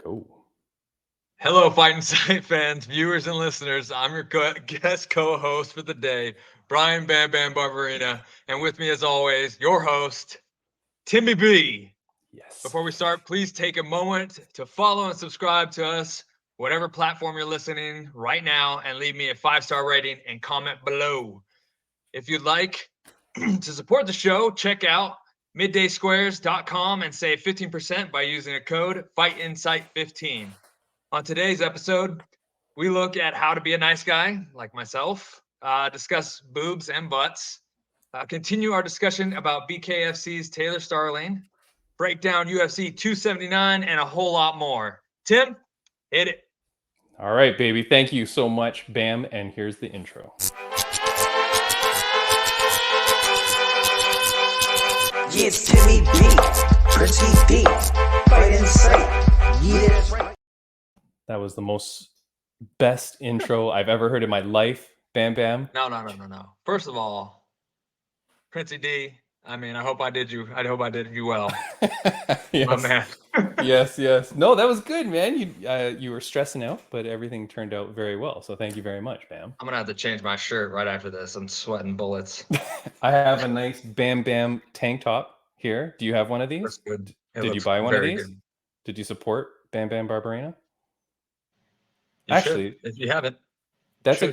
Go. Hello, Fight and Sight fans, viewers, and listeners. I'm your guest co-host for the day, Bryan BAM BAM Barberena, and with me, as always, your host, Timmy B. Yes. Before we start, please take a moment to follow and subscribe to us, whatever platform you're listening right now, and leave me a 5-star rating and comment below. If you'd like to support the show, check out middaysquares.com and save 15% by using a code FIGHTINSIGHT15. On today's episode, we look at how to be a nice guy like myself, discuss boobs and butts, continue our discussion about BKFC's Taylor Starling, break down UFC 279, and a whole lot more. Tim, hit it. All right, baby. Thank you so much, Bam. And here's the intro. Yeah, it's Timmy B, Pretty D, Fight in Sight. Yeah, that's right. That was the best intro I've ever heard in my life. Bam Bam. No. First of all, Princey D, I hope I did you well. Yes. My man. yes. No, that was good, man. You were stressing out, but everything turned out very well. So thank you very much, Bam. I'm going to have to change my shirt right after this. I'm sweating bullets. I have a nice Bam Bam tank top here. Do you have one of these? Looks good. Did you buy one of these? Good. Did you support Bam Bam Barberena? Actually, if you haven't, that's a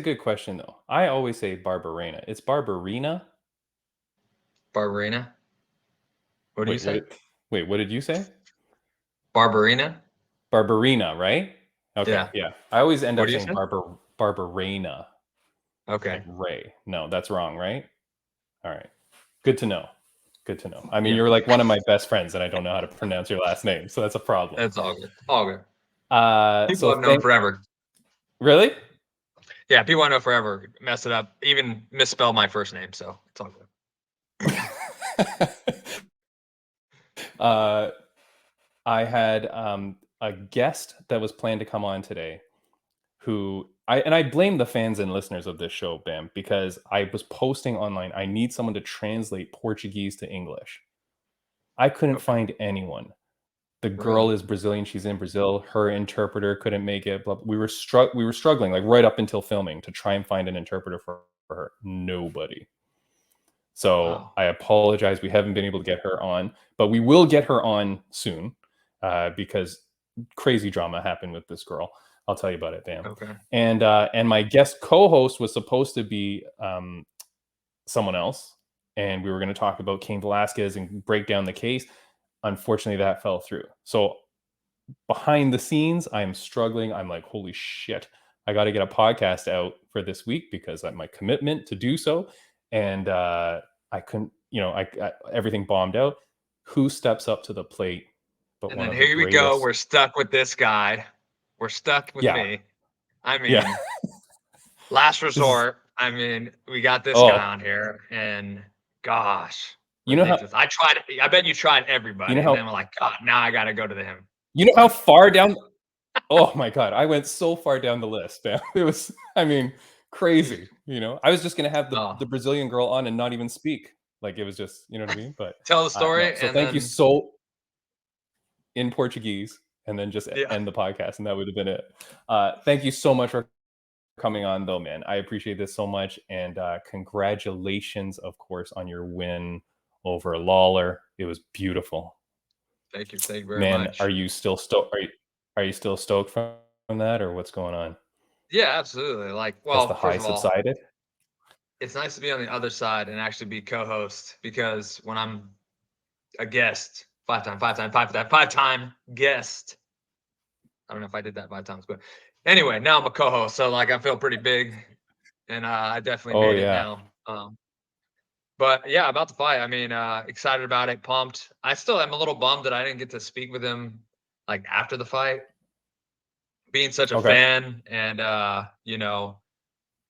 good question though. I always say Barberena. It's Barberena. Barberena. What do you say? Wait, what did you say? Barberena. Barberena, right? Okay, yeah. I always end up saying Barberena. Okay. Like Ray. No, that's wrong, right? All right. Good to know. I mean, you're like one of my best friends, and I don't know how to pronounce your last name, so that's a problem. It's all good. All good. People So have known forever. Really? Yeah, people I know forever mess it up, even misspell my first name, so it's all good. I had a guest that was planned to come on today who I blame the fans and listeners of this show, Bam, because I was posting online, I need someone to translate Portuguese to English. I couldn't find anyone. The girl is Brazilian. She's in Brazil. Her interpreter couldn't make it. We were struggling like right up until filming to try and find an interpreter for her. Nobody. So I apologize. We haven't been able to get her on, but we will get her on soon because crazy drama happened with this girl. I'll tell you about it, Bam. Okay. And my guest co-host was supposed to be someone else, and we were going to talk about Cain Velasquez and break down the case. Unfortunately, that fell through. So behind the scenes, I'm struggling. I'm like, holy shit, I got to get a podcast out for this week because my commitment to do so. And I couldn't, everything bombed out. Who steps up to the plate? But and then here we go. We're stuck with this guy. We're stuck with me. I mean, last resort. I mean, we got this guy on here, and gosh. You know how I tried. I bet you tried everybody. And then we're like, God, now I got to go to him. You know how far down? Oh my God, I went so far down the list, man. It was, crazy. I was just gonna have the Brazilian girl on and not even speak. Like it was just, you know what I mean? But tell the story. No. So thank you so in Portuguese, and then just end the podcast, and that would have been it. Thank you so much for coming on, though, man. I appreciate this so much, and congratulations, of course, on your win over Lawler. It was beautiful. Thank you very much. Are you still stoked? Are you still stoked from that, or what's going on? Yeah, absolutely. Well, the high subsided. It's nice to be on the other side and actually be co-host, because when I'm a guest, five-time guest. I don't know if I did that 5 times, but anyway, now I'm a co-host, so I feel pretty big, and I definitely made it now. But yeah, about the fight. Excited about it, pumped. I still am a little bummed that I didn't get to speak with him after the fight. Being such a fan, and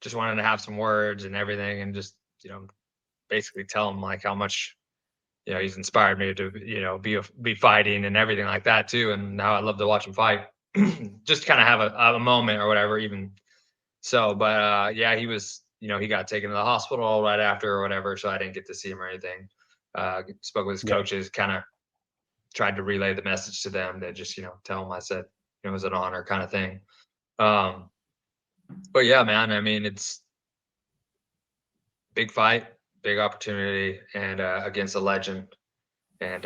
just wanted to have some words and everything, and just basically tell him how much he's inspired me to be fighting and everything like that too, and now I love to watch him fight. Just kind of have a moment or whatever, even so. But yeah, he was. He got taken to the hospital right after or whatever, so I didn't get to see him or anything. Spoke with his coaches, kind of tried to relay the message to them. They just, tell them I said it was an honor kind of thing. But yeah, man, I mean, it's big fight, big opportunity, and against a legend. And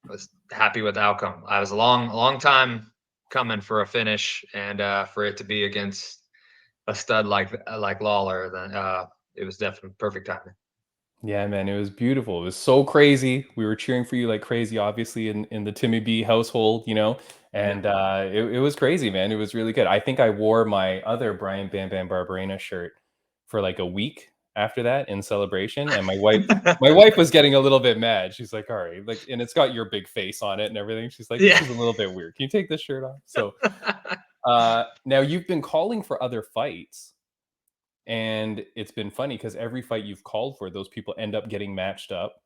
was happy with the outcome. I was a long time coming for a finish, and for it to be against a stud like Lawler, then it was definitely perfect timing. Yeah, man, it was beautiful. It was so crazy. We were cheering for you like crazy, obviously, in the Timmy B household, and it was crazy, man. It was really good. I think I wore my other Bryan Bam Bam Barberena shirt for like a week after that in celebration, and my wife was getting a little bit mad. She's like, "All right," like, and it's got your big face on it and everything. She's like, "This Yeah. is a little bit weird. Can you take this shirt off?" So now you've been calling for other fights. And it's been funny because every fight you've called for, those people end up getting matched up.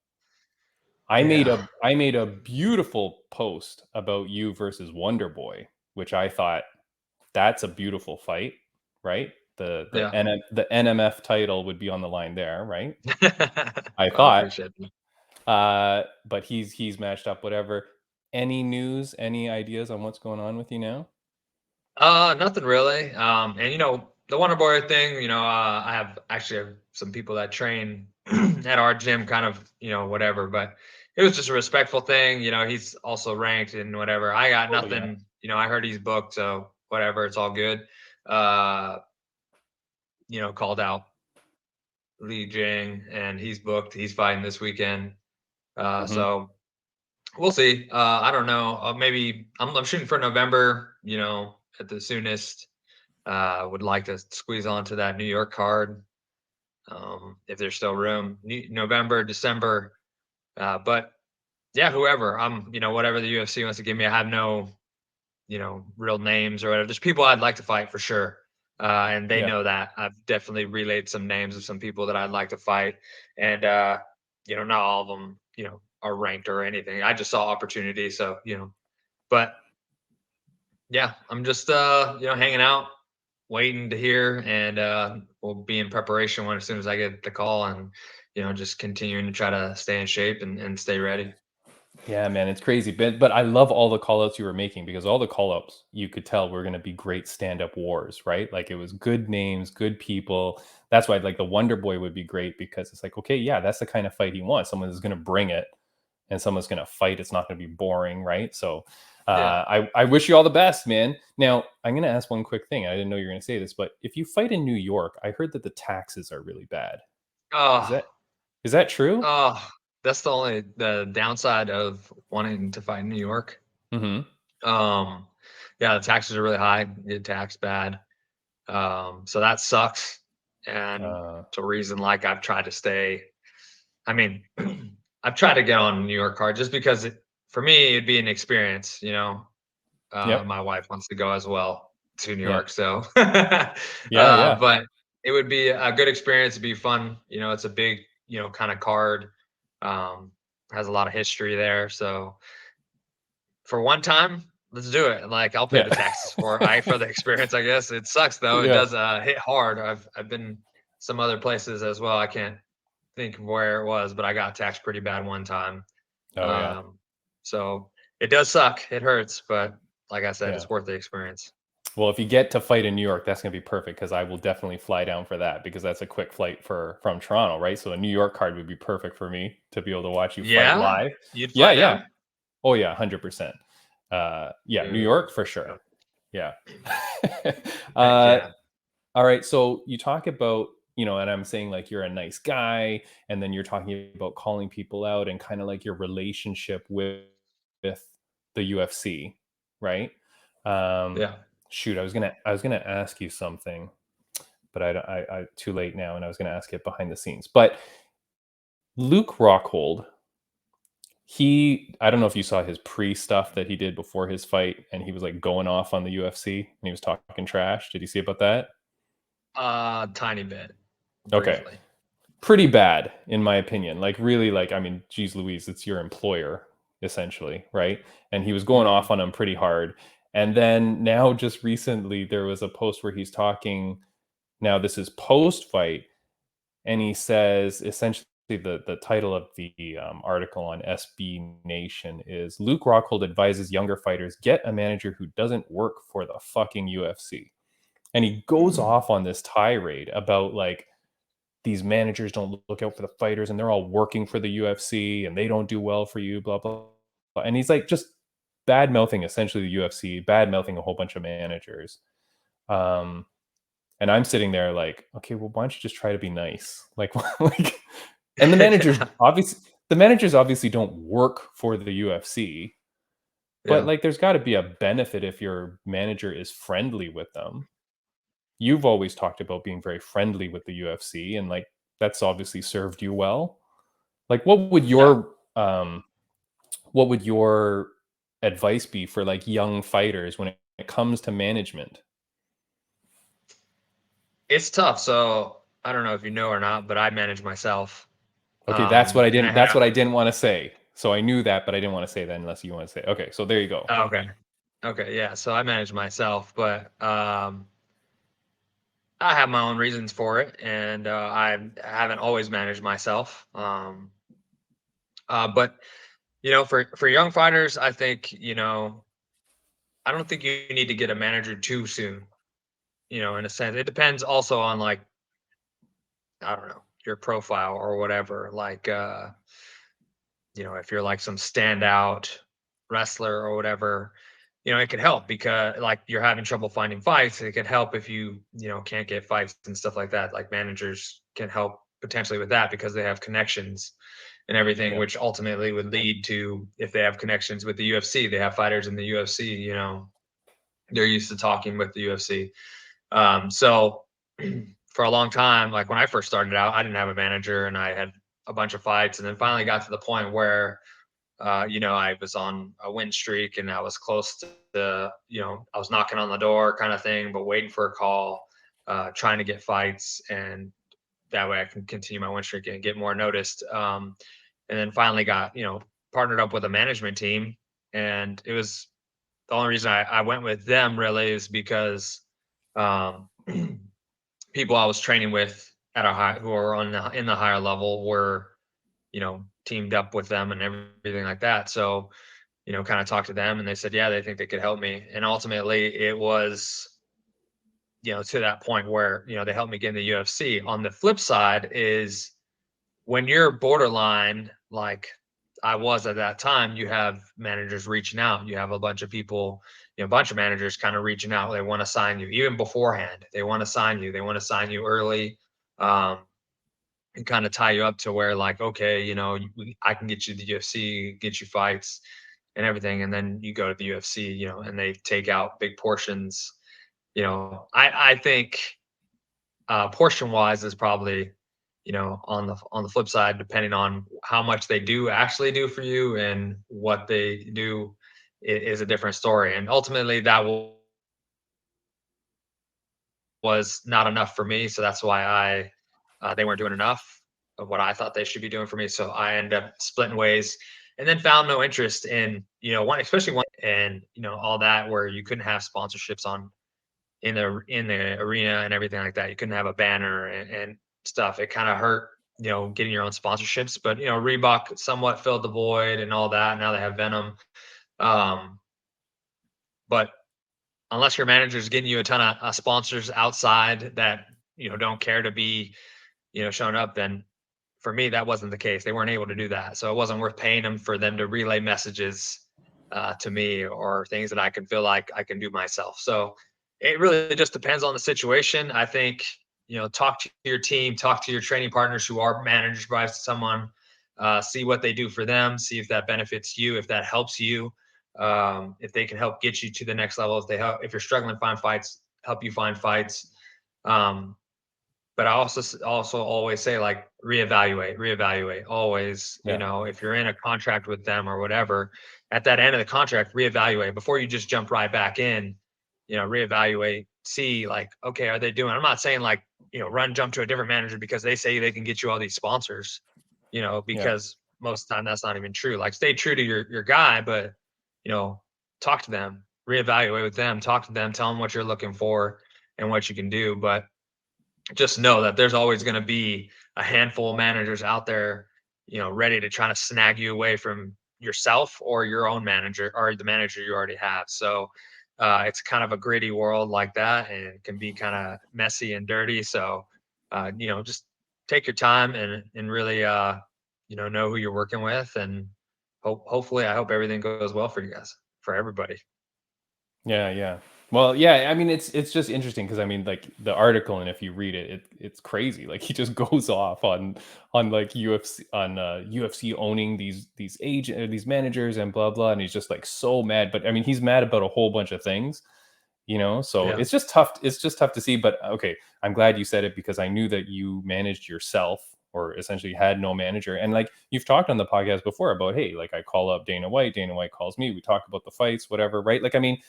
I Yeah. made a beautiful post about you versus Wonder Boy, which I thought that's a beautiful fight, right? Yeah. The NMF title would be on the line there, right? I I thought. appreciate it. But he's matched up, whatever. Any news, any ideas on what's going on with you now? Nothing really. And the Wonder Boy thing, I have some people that train at our gym, kind of, whatever, but it was just a respectful thing. He's also ranked and whatever. I got Oh yeah. nothing, I heard he's booked, so whatever, it's all good. Uh, called out Li Jing and he's booked. He's fighting this weekend. Mhm. So we'll see. I don't know. Maybe I'm shooting for November, at the soonest. Would like to squeeze onto that New York card, if there's still room. November, December, but yeah, whoever. Whatever the UFC wants to give me. I have no, real names or whatever. There's people I'd like to fight for sure, and they Yeah. know that. I've definitely relayed some names of some people that I'd like to fight, and not all of them, are ranked or anything. I just saw opportunity, so but yeah, I'm just hanging out, waiting to hear, and we'll be in preparation when as soon as I get the call, and just continuing to try to stay in shape and stay ready. Yeah, man, it's crazy. But I love all the call outs you were making because all the call outs you could tell were going to be great stand up wars, right? Like it was good names, good people. That's why like the Wonder Boy would be great because it's like, okay, yeah, that's the kind of fight he wants. Someone is going to bring it and someone's going to fight. It's not going to be boring, right? So Yeah. I wish you all the best, man. Now, I'm going to ask one quick thing. I didn't know you were going to say this, but if you fight in New York, I heard that the taxes are really bad. Is Oh, that is that true? oh, that's the downside of wanting to fight in New York. Mm-hmm. Um, yeah, the taxes are really high. You get taxed bad. So that sucks. And Uh, it's a reason like I've tried to stay. I mean, I've tried to get on New York card just because for me it'd be an experience, yep. My wife wants to go as well to New Yeah. York, so Yeah. Yeah. but it would be a good experience. It'd be fun. It's a big, kind of card. Um, has a lot of history there. So for one time, let's do it. Like I'll pay Yeah. the taxes for the experience, I guess. It sucks though. It Yeah. does hit hard. I've been some other places as well. I can't think of where it was, but I got taxed pretty bad one time. Oh yeah. Um, so it does suck. It hurts, but like I said, Yeah. it's worth the experience. Well, if you get to fight in New York, that's gonna be perfect because I will definitely fly down for that because that's a quick flight from Toronto, right? So a New York card would be perfect for me to be able to watch you fight Yeah, live. you'd Yeah, fly yeah. down. Oh yeah, 100%. Yeah, New Dude, York for sure. Yeah. heck uh, yeah. all right. So you talk about, and I'm saying like you're a nice guy, and then you're talking about calling people out and kind of like your relationship with the UFC, right? Um, Yeah. shoot, I was gonna ask you something, but I too late now, and I was gonna ask it behind the scenes. But Luke Rockhold, I don't know if you saw his pre stuff that he did before his fight, and he was like going off on the UFC and he was talking trash. Did you see about that? Tiny bit, Okay. briefly. Pretty bad in my opinion. Like really, like, I mean, geez Louise, it's your employer essentially, right? And he was going off Mhm. on him pretty hard. And then now just recently there was a post where he's talking, now this is post fight, and he says essentially the title of the article on SB Nation is Luke Rockhold advises younger fighters get a manager who doesn't work for the fucking UFC. And he goes off on this tirade about like these managers don't look out for the fighters and they're all working for the UFC and they don't do well for you, blah, blah, blah. And he's like just bad mouthing essentially the UFC, bad mouthing a whole bunch of managers. And I'm sitting there like, okay, well, why don't you just try to be nice? Like, like, and the managers obviously don't work for the UFC, but like, there's got to be a benefit if your manager is friendly with them. You've always talked about being very friendly with the UFC, and like that's obviously served you well. Like, what would your advice be for like young fighters when it comes to management? It's tough. So I don't know if you know or not, but I manage myself. Okay, that's what I and didn't. That's what I didn't want to say. So I knew that, but I didn't want to say that unless you want to say. Okay, so there you go. Okay, yeah. So I manage myself, but I have my own reasons for it, and I haven't always managed myself. But you know, for young fighters, I think I don't think you need to get a manager too soon. You know, in a sense, it depends also on like I don't know your profile or whatever. Like if you're like some standout wrestler or whatever, it could help because like you're having trouble finding fights. It could help if you can't get fights and stuff like that. Like managers can help potentially with that because they have connections and everything, which ultimately would lead to if they have connections with the UFC, they have fighters in the UFC, they're used to talking with the UFC. So for a long time, like when I first started out, I didn't have a manager and I had a bunch of fights and then finally got to the point where I was on a win streak and I was close to, I was knocking on the door kind of thing, but waiting for a call, trying to get fights. And that way I can continue my win streak and get more noticed. And then finally got, partnered up with a management team. And it was the only reason I went with them really is because people I was training with at a high who are in the higher level were, teamed up with them and everything like that. So, kind of talked to them and they said, yeah, they think they could help me. And ultimately it was, to that point where, they helped me get in the UFC. On the flip side is when you're borderline, like I was at that time, you have managers reaching out. You have a bunch of people, a bunch of managers kind of reaching out. They want to sign you even beforehand. They want to sign you. They want to sign you early. And kind of tie you up to where like, okay, I can get you the UFC, get you fights and everything. And then you go to the UFC, and they take out big portions. I think portion wise is probably, on the flip side, depending on how much they do actually do for you and what they do is a different story. And ultimately that was not enough for me. So that's why they weren't doing enough of what I thought they should be doing for me. So I ended up splitting ways and then found no interest in, especially one and, all that where you couldn't have sponsorships in the arena and everything like that. You couldn't have a banner and stuff. It kind of hurt, getting your own sponsorships, but, Reebok somewhat filled the void and all that. Now they have Venom. But unless your manager is getting you a ton of sponsors outside that, don't care to be, showing up, then for me, that wasn't the case. They weren't able to do that. So it wasn't worth paying them for them to relay messages to me or things that I can feel like I can do myself. So it really just depends on the situation. I think, talk to your team, talk to your training partners who are managed by someone, see what they do for them, see if that benefits you, if that helps you, if they can help get you to the next level, if you're struggling to find fights, help you find fights. But I also always say like reevaluate always, if you're in a contract with them or whatever, at that end of the contract, reevaluate before you just jump right back in, reevaluate, see like, okay, are they doing, I'm not saying like, jump to a different manager because they say they can get you all these sponsors, because most of the time that's not even true. Like stay true to your guy, but, talk to them, reevaluate with them, talk to them, tell them what you're looking for and what you can do. But just know that there's always going to be a handful of managers out there, ready to try to snag you away from yourself or your own manager or the manager you already have. So it's kind of a gritty world like that, and it can be kind of messy and dirty. So, just take your time and really, know who you're working with, and hopefully, I hope everything goes well for you guys, for everybody. Yeah, yeah. Well, yeah, I mean it's just interesting because I mean like the article, and if you read it, it's crazy. Like he just goes off on like UFC on UFC owning these managers and blah blah, and he's just like so mad. But I mean he's mad about a whole bunch of things, so Yeah. it's just tough to see. But okay, I'm glad you said it because I knew that you managed yourself or essentially had no manager. And like you've talked on the podcast before about, hey, like I call up Dana White calls me, we talk about the fights, whatever, right? Like I mean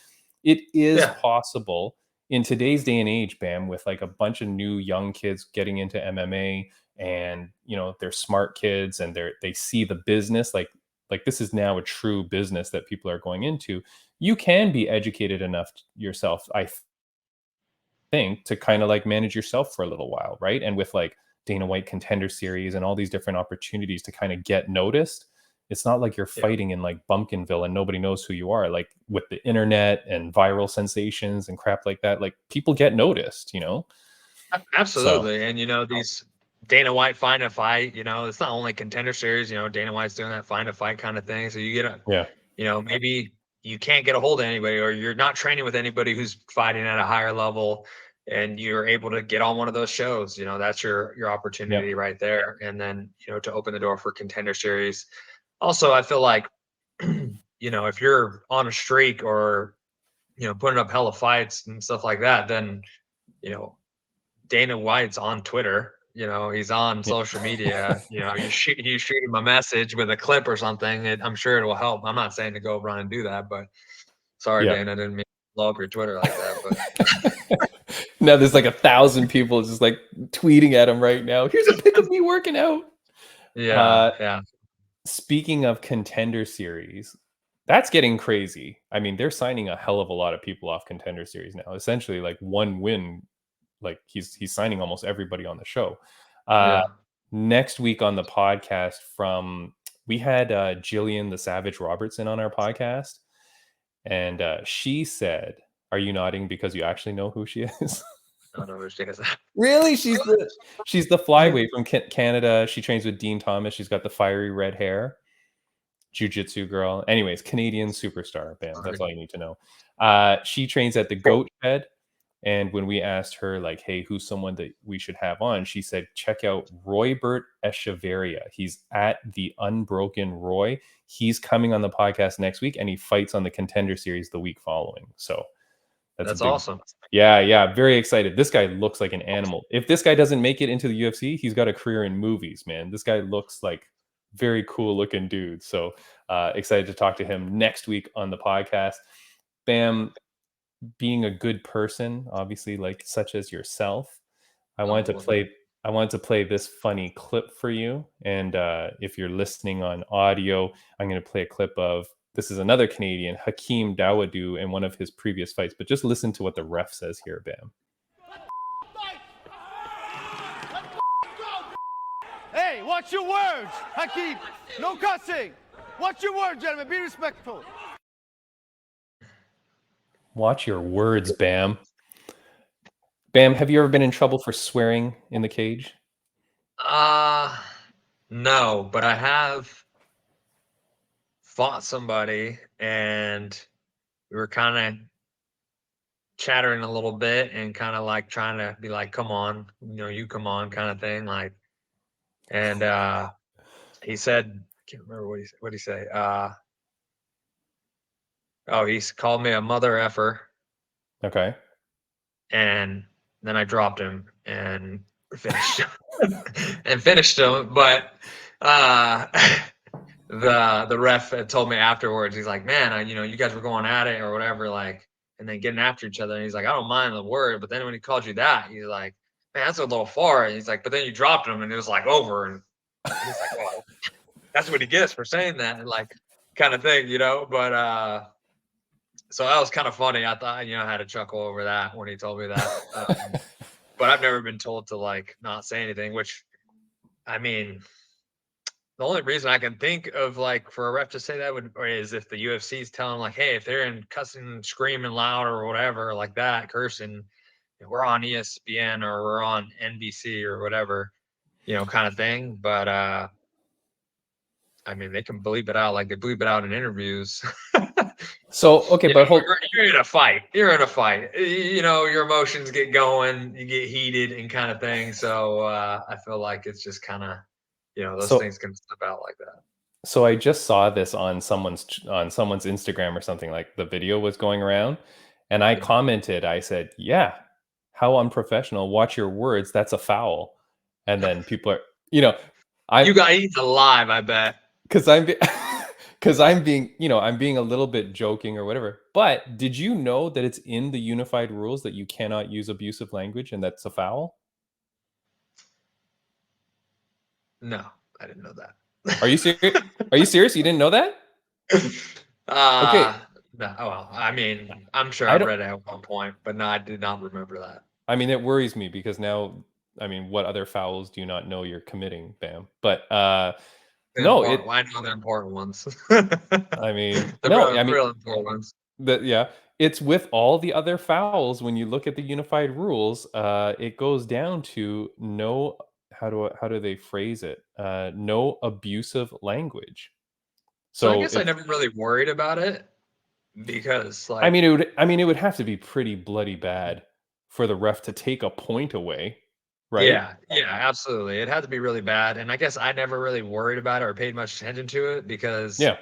it is Yeah. possible in today's day and age, Bam, with like a bunch of new young kids getting into MMA, and they're smart kids and they see the business like this is now a true business that people are going into. You can be educated enough yourself, I think, to kind of like manage yourself for a little while, right? And with like Dana White Contender Series and all these different opportunities to kind of get noticed, it's not like you're Yeah. fighting in like Bumpkinville and nobody knows who you are. Like with the internet and viral sensations and crap like that, like people get noticed. So Absolutely. And these Dana White find a fight, it's not only Contender Series, Dana White's doing that find a fight kind of thing. So you get yeah, maybe you can't get a hold of anybody, or you're not training with anybody who's fighting at a higher level, and you're able to get on one of those shows. That's your yeah, opportunity right there. And then, to open the door for Contender Series. Also, I feel like, if you're on a streak or, putting up hella fights and stuff like that, then, Dana White's on Twitter. He's on yeah. social media. You shoot him a message with a clip or something. I'm sure it will help. I'm not saying to go run and do that, but sorry, Yeah. Dana, I didn't mean to blow up your Twitter like that. But Now there's like 1,000 people just like tweeting at him right now. Here's a pic of me working out. yeah, yeah, Speaking of Contender Series, that's getting crazy. I mean, they're signing a hell of a lot of people off Contender Series now. Essentially, like one win, like he's signing almost everybody on the show. Uh, yeah. Next week on the podcast, we had Jillian the Savage Robertson on our podcast, and she said, "Are you nodding because you actually know who she is?" I don't know who she is. Really? She's the flyweight from Canada. She trains with Dean Thomas. She's got the fiery red hair. Jiu-jitsu girl. Anyways, Canadian superstar. Bam. That's all you need to know. She trains at the Goat Shed. And when we asked her, like, hey, who's someone that we should have on? She said, check out Roybert Echeverria. He's at the Unbroken Roy. He's coming on the podcast next week, and he fights on the Contender Series the week following. So That's a big, awesome. yeah, very excited. This guy looks like an animal. If this guy doesn't make it into the UFC, he's got a career in movies, man. This guy looks like very cool looking dude. So excited to talk to him next week on the podcast. Bam, being a good person, obviously, like such as yourself, I wanted to play this funny clip for you. And if you're listening on audio, I'm going to play a clip of, this is another Canadian, Hakeem Dawodu, in one of his previous fights. But just listen to what the ref says here, Bam. Hey, watch your words, Hakeem. No cussing. Watch your words, gentlemen. Be respectful. Watch your words, Bam. Bam, have you ever been in trouble for swearing in the cage? No, but I have fought somebody, and we were kind of chattering a little bit and kind of like trying to be like, come on, you come on kind of thing. Like, and he said, I can't remember what he say. Oh, he's called me a mother effer. Okay. And then I dropped him and finished him. But the ref had told me afterwards, he's like, man, you guys were going at it or whatever, like, and then getting after each other. And he's like, I don't mind the word, but then when he called you that, he's like, man, that's a little far. And he's like, but then you dropped him and it was like over. And he's like, well, that's what he gets for saying that, and like kind of thing, But so that was kind of funny. I thought, I had a chuckle over that when he told me that. But I've never been told to like not say anything, which I mean, the only reason I can think of like for a ref to say that is if the UFC is telling like, hey, if they're in cussing, screaming loud or whatever like that, cursing, we're on ESPN or we're on NBC or whatever, kind of thing. But I mean, they can bleep it out like they bleep it out in interviews. So okay, but you're in a fight. You're in a fight. Your emotions get going, you get heated and kind of thing. So I feel like it's just kind of, those things can slip out like that. So I just saw this on someone's Instagram or something, like the video was going around, and I commented, I said, "Yeah, how unprofessional. Watch your words. That's a foul." And then people are, you got eaten alive, I bet. Because I'm I'm being, I'm being a little bit joking or whatever. But did you know that it's in the unified rules that you cannot use abusive language and that's a foul? No, I didn't know that. Are you serious? Are you serious? You didn't know that? Okay. No, well, I mean, I'm sure I read it at one point, but no, I did not remember that. I mean, it worries me because now, I mean, what other fouls do you not know you're committing, Bam? But no, I know they're important ones. I mean, real important ones. Yeah, it's with all the other fouls. When you look at the unified rules, it goes down to no. How do they phrase it? No abusive language. So I guess I never really worried about it because, like, I mean, it would have to be pretty bloody bad for the ref to take a point away, right? Yeah, absolutely. It had to be really bad, and I guess I never really worried about it or paid much attention to it because, I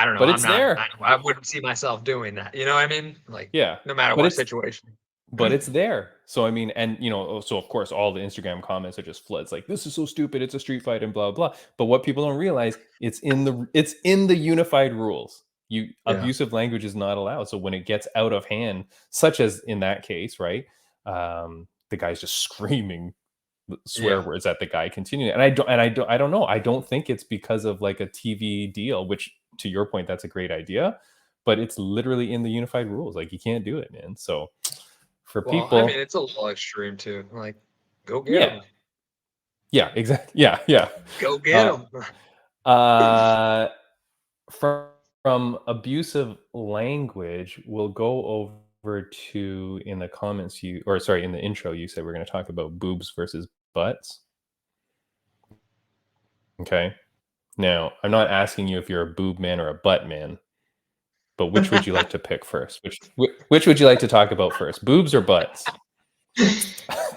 don't know. But it's there. I wouldn't see myself doing that. You know what I mean? Like, no matter what situation. But it's there. So I mean, and so of course all the Instagram comments are just floods like, this is so stupid, it's a street fight and blah blah. But what people don't realize, it's in the unified rules. Abusive language is not allowed. So when it gets out of hand, such as in that case, right? The guy's just screaming swear words at the guy continuing. And I don't know. I don't think it's because of like a TV deal, which to your point, that's a great idea, but it's literally in the unified rules. Like you can't do it, man. So for people, I mean, it's a little extreme too. Like, go get him. Yeah, exactly. Yeah. Go get him. From abusive language, we'll go over to in the comments in the intro, you said we're going to talk about boobs versus butts. Okay. Now, I'm not asking you if you're a boob man or a butt man, but which would you like to pick first? Which would you like to talk about first? Boobs or butts?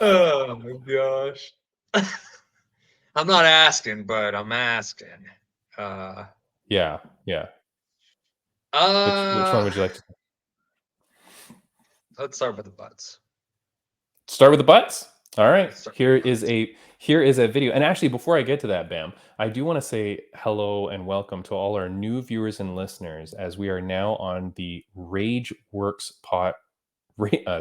Oh my gosh. I'm not asking, but I'm asking. Yeah. Which one would you like to? Let's start with the butts. Start with the butts? All right. Here is a video. And actually, before I get to that, Bam, I do want to say hello and welcome to all our new viewers and listeners, as we are now on the Rageworks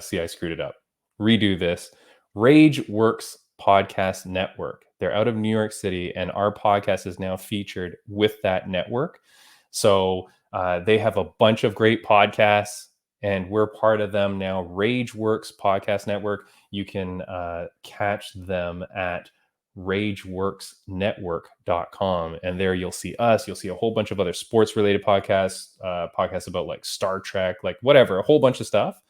see, I screwed it up. Redo this. Rageworks Podcast Network. They're out of New York City, and our podcast is now featured with that network. So they have a bunch of great podcasts, and we're part of them now. Rageworks Podcast Network. You can catch them at rageworksnetwork.com, and there you'll see us. You'll see a whole bunch of other sports related podcasts, podcasts about like Star Trek, like whatever, a whole bunch of stuff.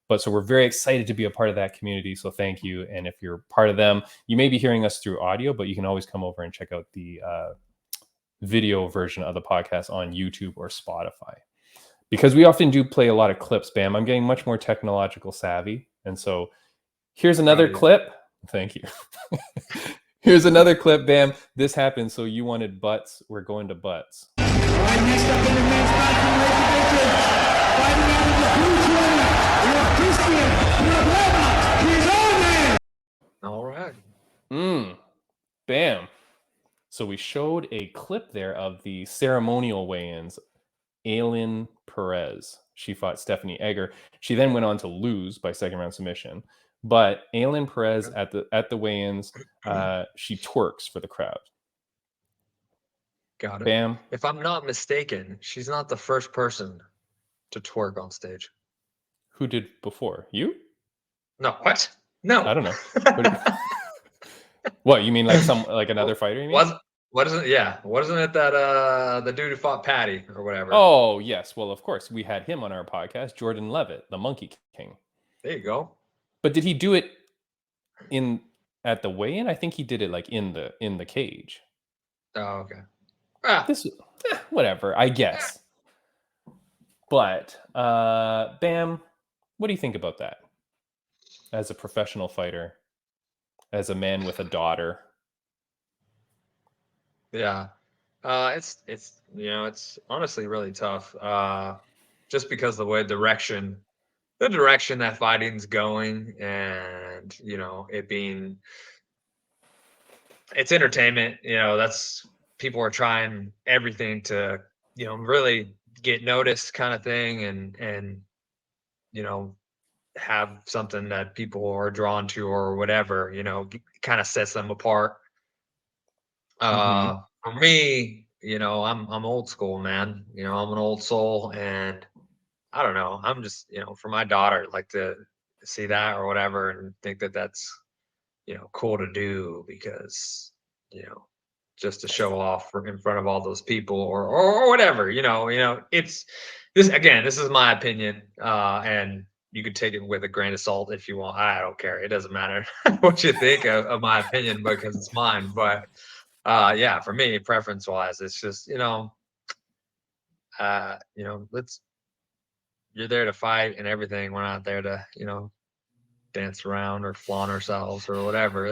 But so we're very excited to be a part of that community. So thank you. And if you're part of them, you may be hearing us through audio, but you can always come over and check out the video version of the podcast on YouTube or Spotify. Because we often do play a lot of clips, Bam. I'm getting much more technological savvy. And so here's another clip. Thank you. Here's another clip, Bam. This happened. So you wanted butts. We're going to butts. All right. Bam. So we showed a clip there of the ceremonial weigh-ins. Ailin Perez. She fought Stephanie Egger. She then went on to lose by second round submission. But Ailin Perez at the weigh-ins, she twerks for the crowd. Got it. Bam. If I'm not mistaken, she's not the first person to twerk on stage. Who did before? You? No. What? No. I don't know. What, you mean like another fighter, you mean? Wasn't it that the dude who fought Patty or whatever? Oh, yes. Well, of course, we had him on our podcast, Jordan Levitt, the Monkey King. There you go. But did he do it at the weigh-in? I think he did it like in the cage. Oh, okay. Ah, This whatever, I guess. But Bam, what do you think about that? As a professional fighter, as a man with a daughter. yeah. It's it's honestly really tough. Just because the direction that fighting's going, and it being, it's entertainment. That's, people are trying everything to really get noticed, kind of thing, and have something that people are drawn to or whatever. Kind of sets them apart. Mhm. For me, I'm old school, man. I'm an old soul, and I don't know. I'm just, for my daughter, like to see that or whatever, and think that that's, cool to do, because, just to show off in front of all those people, or whatever, it's this, again, this is my opinion. And you could take it with a grain of salt if you want. I don't care. It doesn't matter what you think of my opinion, because it's mine. But yeah, for me, preference wise, it's just, let's, you're there to fight and everything. We're not there to, dance around or flaunt ourselves or whatever.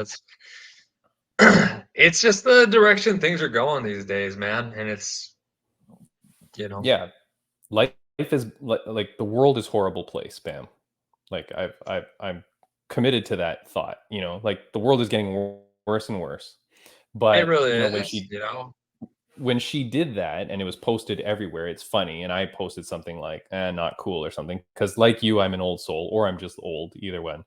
It's just the direction things are going these days, man. And it's, Yeah. Life is like the world is horrible place, Bam. Like I'm committed to that thought, like the world is getting worse and worse. it But, really when is, she did that and it was posted everywhere, it's funny. And I posted something like, not cool or something. Cause like you, I'm an old soul, or I'm just old, either one.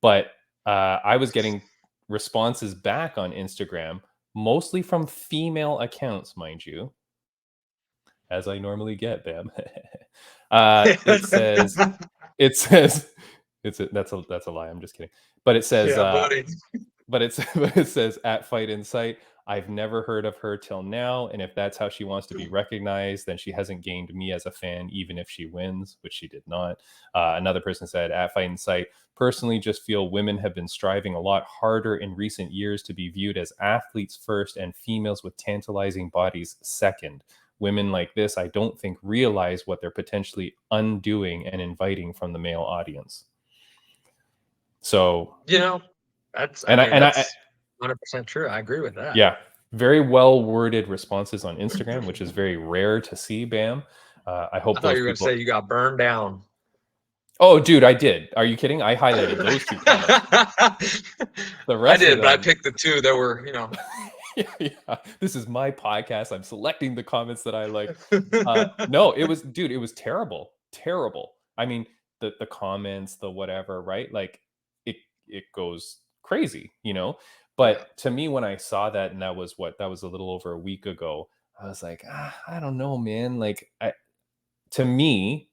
But I was getting responses back on Instagram, mostly from female accounts, mind you, as I normally get, Bam. It says, it says, that's a lie. I'm just kidding. But it says, yeah, buddy. but it says at Fight Insight, I've never heard of her till now, and if that's how she wants to be recognized, then she hasn't gained me as a fan, even if she wins, which she did not. Another person said at Fight Insight, personally, just feel women have been striving a lot harder in recent years to be viewed as athletes first and females with tantalizing bodies second. Women like this, I don't think, realize what they're potentially undoing and inviting from the male audience. So, That's, and that's 100% true. I agree with that. yeah, very well worded responses on Instagram, which is very rare to see, Bam. I hope I thought those you were going to people. say you got burned down. Oh, dude, I did. Are you kidding? I highlighted those two comments. The I rest did, of but I them. picked the two that were, Yeah, this is my podcast. I'm selecting the comments that I like. No, it was, dude, it was terrible, terrible. I mean, the comments, the whatever, right? Like it goes crazy, But to me, when I saw that, and that was a little over a week ago, I was like, I don't know, man. Like, to me,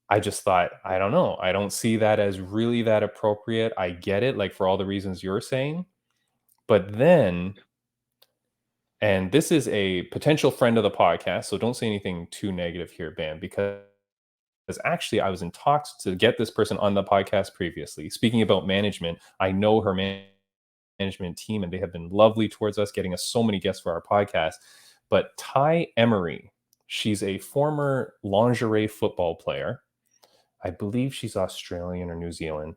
I just thought, I don't know. I don't see that as really that appropriate. I get it, like for all the reasons you're saying. But then, and this is a potential friend of the podcast, so don't say anything too negative here, Bam, because actually I was in talks to get this person on the podcast previously. Speaking about management, I know her management team, and they have been lovely towards us, getting us so many guests for our podcast. But Ty Emery, she's a former lingerie football player. I believe she's Australian or New Zealand.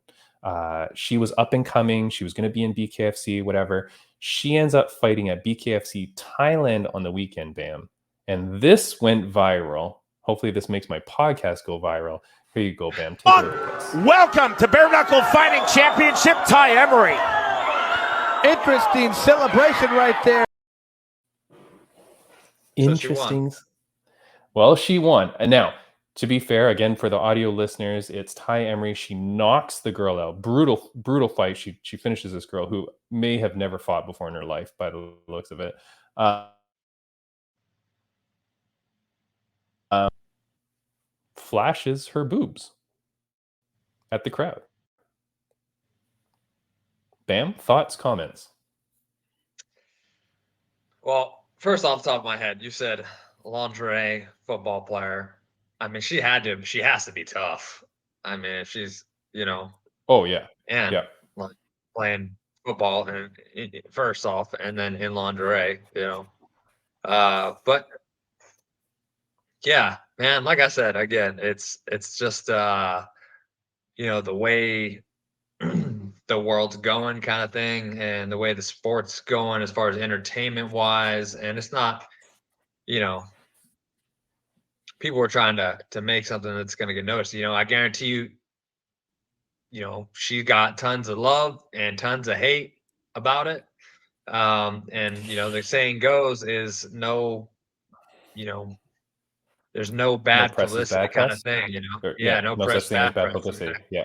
She was up and coming. She was going to be in BKFC, whatever. She ends up fighting at BKFC Thailand on the weekend, Bam. And this went viral. Hopefully this makes my podcast go viral. Here you go, Bam. Take a look at this. Welcome to Bare Knuckle Fighting Championship, Ty Emery. Interesting celebration right there. Interesting. Well, she won. And now, to be fair, again, for the audio listeners, it's Ty Emery. She knocks the girl out. Brutal fight. She finishes this girl who may have never fought before in her life, by the looks of it. Flashes her boobs at the crowd. Bam, thoughts, comments? Well, first off the top of my head, you said lingerie football player. I mean, she has to be tough. I mean, if she's, Oh yeah, and yeah. like playing football and first off, and then in lingerie, but yeah, man, like I said, again, it's just the way the world's going kind of thing, and the way the sport's going as far as entertainment wise, and it's not, you know, people were trying to make something that's going to get noticed. I guarantee you, she got tons of love and tons of hate about it. And the saying goes is no, there's no No bad press is publicity bad kind of press. thing, Yeah, Yeah, no no such press, thing as bad bad press. publicity. Exactly. Yeah.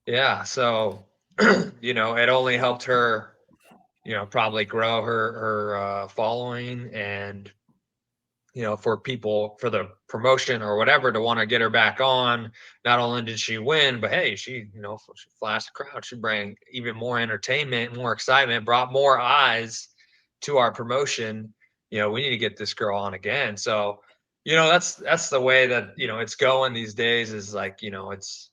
Yeah. So, it only helped her, probably grow her following, and for people, for the promotion or whatever, to want to get her back on. Not only did she win, but hey, she flashed the crowd. She bring even more entertainment, more excitement, brought more eyes to our promotion. We need to get this girl on again. So, that's the way that it's going these days. Is like it's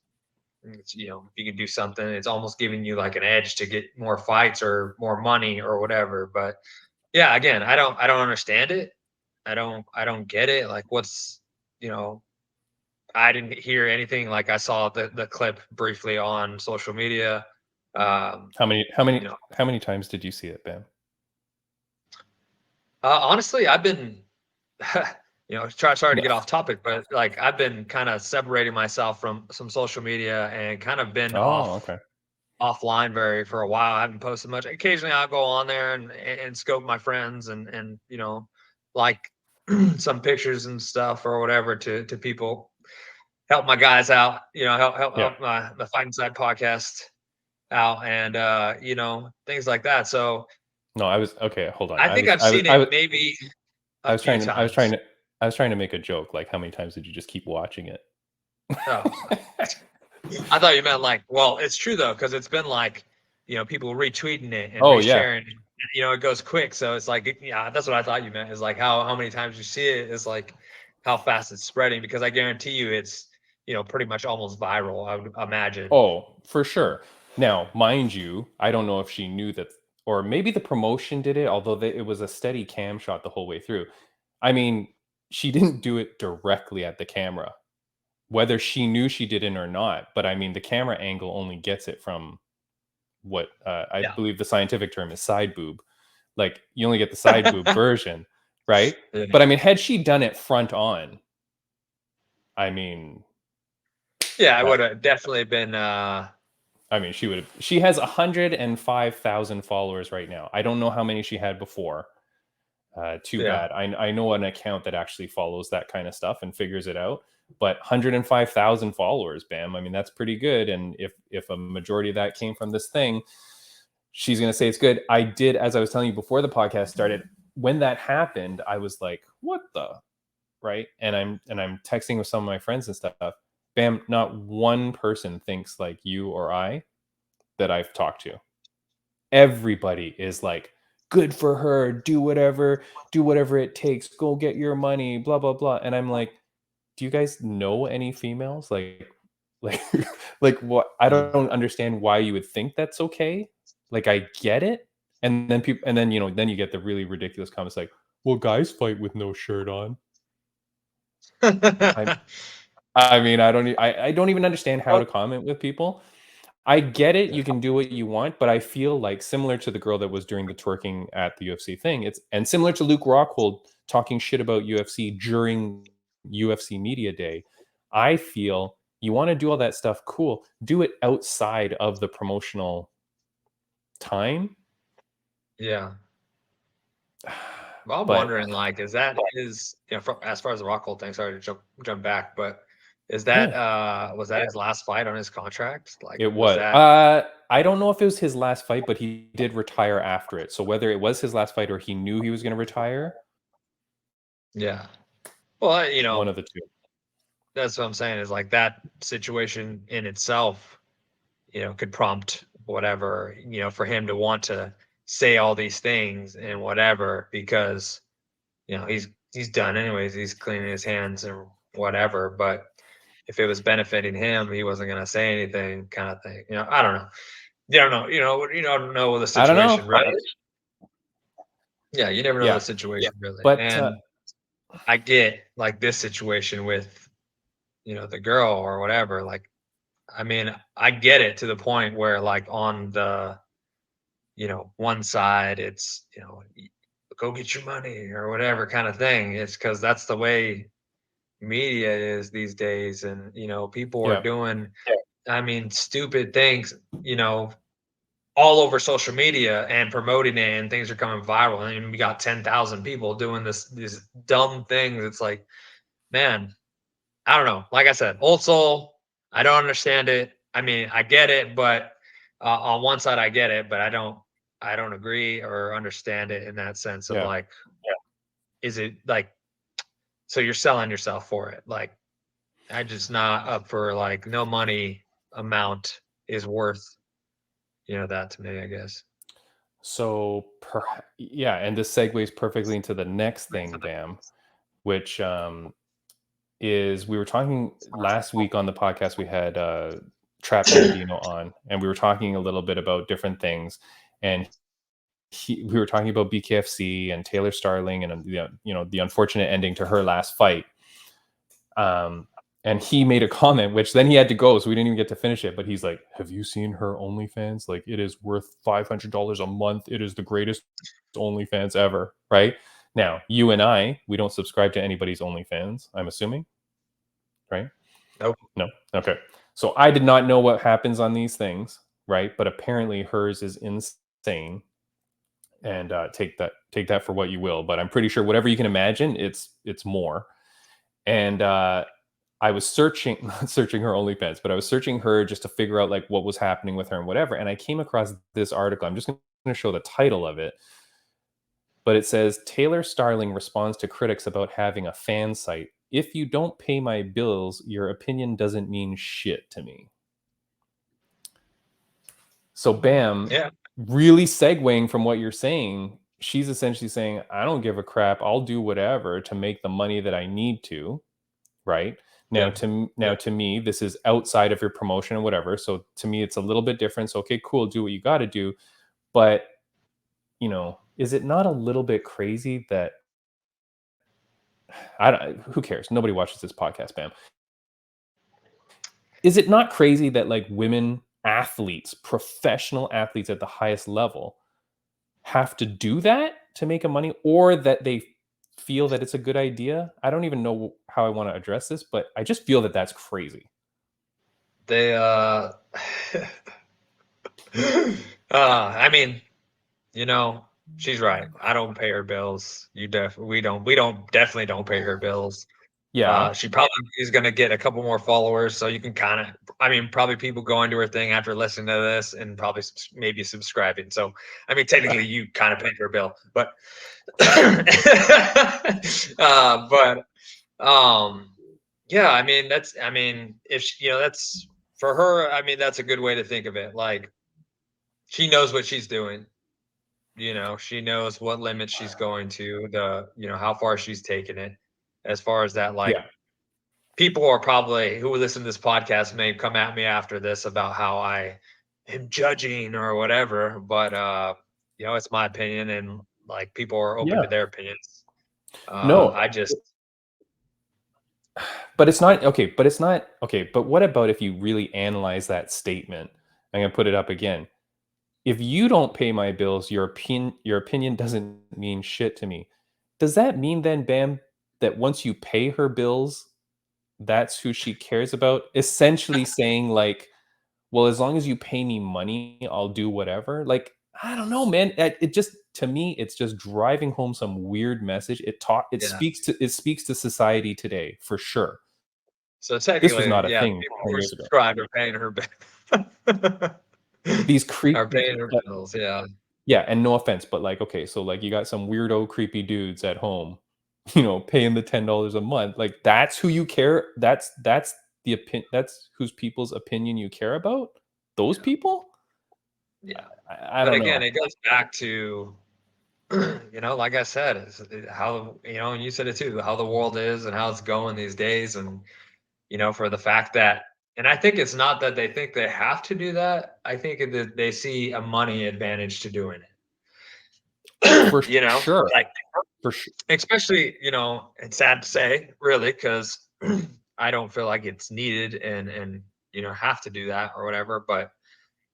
if you can do something, it's almost giving you like an edge to get more fights or more money or whatever. But yeah, again, I don't understand it. I don't get it. Like, what's I didn't hear anything. Like, I saw the clip briefly on social media. How many You know, how many times did you see it, Bam? honestly, I've been sorry to get off topic, but like I've been kind of separating myself from some social media and kind of been Oh, okay. offline for a while. I haven't posted much. Occasionally I'll go on there and scope my friends and like some pictures and stuff or whatever to people, help my guys out, help Yeah. the Fighting Side podcast out, and things like that. So No, I was okay, hold on. I think I've seen it maybe I a was few trying to times. I was trying to make a joke, like how many times did you just keep watching it? Oh, I thought you meant like, well, it's true though, because it's been like, people retweeting it and Oh yeah. resharing. It goes quick, so it's like, yeah, that's what I thought you meant. Is like how many times you see it is like how fast it's spreading. Because I guarantee you, it's pretty much almost viral, I would imagine. Oh, for sure. Now, mind you, I don't know if she knew that, or maybe the promotion did it, although it was a steady cam shot the whole way through. I mean, she didn't do it directly at the camera, whether she knew she did it or not. But I mean, the camera angle only gets it from what I Yeah. believe the scientific term is side boob. Like, you only get the side boob version, right? Yeah. But I mean, had she done it front on, I mean, Yeah, I would have definitely been. I mean, she has 105,000 followers right now. I don't know how many she had before. Too Yeah. bad. I know an account that actually follows that kind of stuff and figures it out. But 105,000 followers, Bam. I mean, that's pretty good. And if a majority of that came from this thing, she's gonna say it's good. I did, as I was telling you before the podcast started, when that happened, I was like, what the right? And I'm texting with some of my friends and stuff. Bam, not one person thinks like you or I that I've talked to. Everybody is like, good for her, do whatever it takes, go get your money, blah blah blah. And I'm like, do you guys know any females? Like like what? I don't understand why you would think that's okay. Like, I get it. And then people, and then then you get the really ridiculous comments like, well, guys fight with no shirt on. I mean, I don't even understand how to comment with people. I get it. You can do what you want, but I feel like, similar to the girl that was doing the twerking at the UFC thing, and similar to Luke Rockhold talking shit about UFC during UFC Media Day, I feel you want to do all that stuff, cool. Do it outside of the promotional time. Yeah. Well, I'm But wondering, like, is that his, as far as the Rockhold thing, sorry to jump back, but is that was that his last fight on his contract? Like, it was was. that I don't know if it was his last fight, but he did retire after it. So whether it was his last fight or he knew he was going to retire, yeah. Well, one of the two. that's what I'm saying, is like that situation in itself, could prompt whatever, for him to want to say all these things and whatever, because, he's done anyways. He's cleaning his hands and whatever. But if it was benefiting him, he wasn't going to say anything, kind of thing. I don't know. You don't know, you don't know the I don't know. situation, right? Yeah, you never know the situation really. But And I get like this situation with, the girl or whatever. Like, I mean, I get it to the point where like on the, one side it's, go get your money or whatever kind of thing. It's because that's the way media is these days. And, people are doing, I mean, stupid things, all over social media and promoting it, and things are coming viral. And we got 10,000 people doing these dumb things. It's like, man, I don't know. Like I said, old soul, I don't understand it. I mean, I get it, but on one side I get it, but I don't agree or understand it in that sense of like, is it like, so you're selling yourself for it? Like, I just not up for like no money amount is worth, that to me, I guess. So, and this segues perfectly into the next thing, Bam, which is we were talking last week on the podcast. We had Trap Bandino on, and we were talking a little bit about different things, and we were talking about BKFC and Taylor Starling and the unfortunate ending to her last fight. And he made a comment, which then he had to go, so we didn't even get to finish it. But he's like, "Have you seen her OnlyFans? Like, it is worth $500 a month. It is the greatest OnlyFans ever." Right now, you and I, we don't subscribe to anybody's OnlyFans, I'm assuming, right? Nope. No. Okay. So I did not know what happens on these things, right? But apparently hers is insane. And take that for what you will. But I'm pretty sure whatever you can imagine, it's more. And I was not searching her OnlyFans, but I was searching her just to figure out like what was happening with her and whatever. And I came across this article. I'm just going to show the title of it. But it says, Taylor Starling responds to critics about having a fan site. If you don't pay my bills, your opinion doesn't mean shit to me. So Bam, really segueing from what you're saying, she's essentially saying, I don't give a crap. I'll do whatever to make the money that I need to. Right now, to me, this is outside of your promotion and whatever. So to me, it's a little bit different. So, okay, cool. Do what you got to do. But, is it not a little bit crazy that who cares? Nobody watches this podcast, Bam. Is it not crazy that like women athletes, professional athletes at the highest level have to do that to make a money, or that they feel that it's a good idea? I don't even know how I want to address this, but I just feel that that's crazy. They I mean, she's right. I don't pay her bills. We definitely don't pay her bills. Yeah. She probably is going to get a couple more followers, so you can probably people going to her thing after listening to this and probably maybe subscribing. So, I mean, technically you kind of paid her bill, but, yeah, I mean, if that's for her, I mean, that's a good way to think of it. Like, she knows what she's doing. She knows what limits she's going to, how far she's taking it. As far as that, like, people are probably who listen to this podcast may come at me after this about how I am judging or whatever, but it's my opinion, and like people are open to their opinions. No, but it's not okay. But what about if you really analyze that statement? I'm gonna put it up again. If you don't pay my bills, your opinion doesn't mean shit to me. Does that mean then, Bam, that once you pay her bills, that's who she cares about? Essentially saying like, well, as long as you pay me money, I'll do whatever. Like, I don't know, man. It just, to me, it's just driving home some weird message. It speaks to society today for sure. So technically, this was not a thing. People who are subscribed are paying her bill. These creepy are paying her bills, yeah, and no offense, but like, okay, so like you got some weirdo, creepy dudes at home, paying the $10 a month. Like, that's who you care. That's the opinion. That's whose people's opinion you care about. Those people. Yeah. I But don't again, know. it goes back to, like I said, how, and you said it too, how the world is and how it's going these days. And, for the fact that, and I think it's not that they think they have to do that. I think that they see a money advantage to doing it. For sure. Like, For sure. especially, it's sad to say, really, because I don't feel like it's needed and have to do that or whatever. But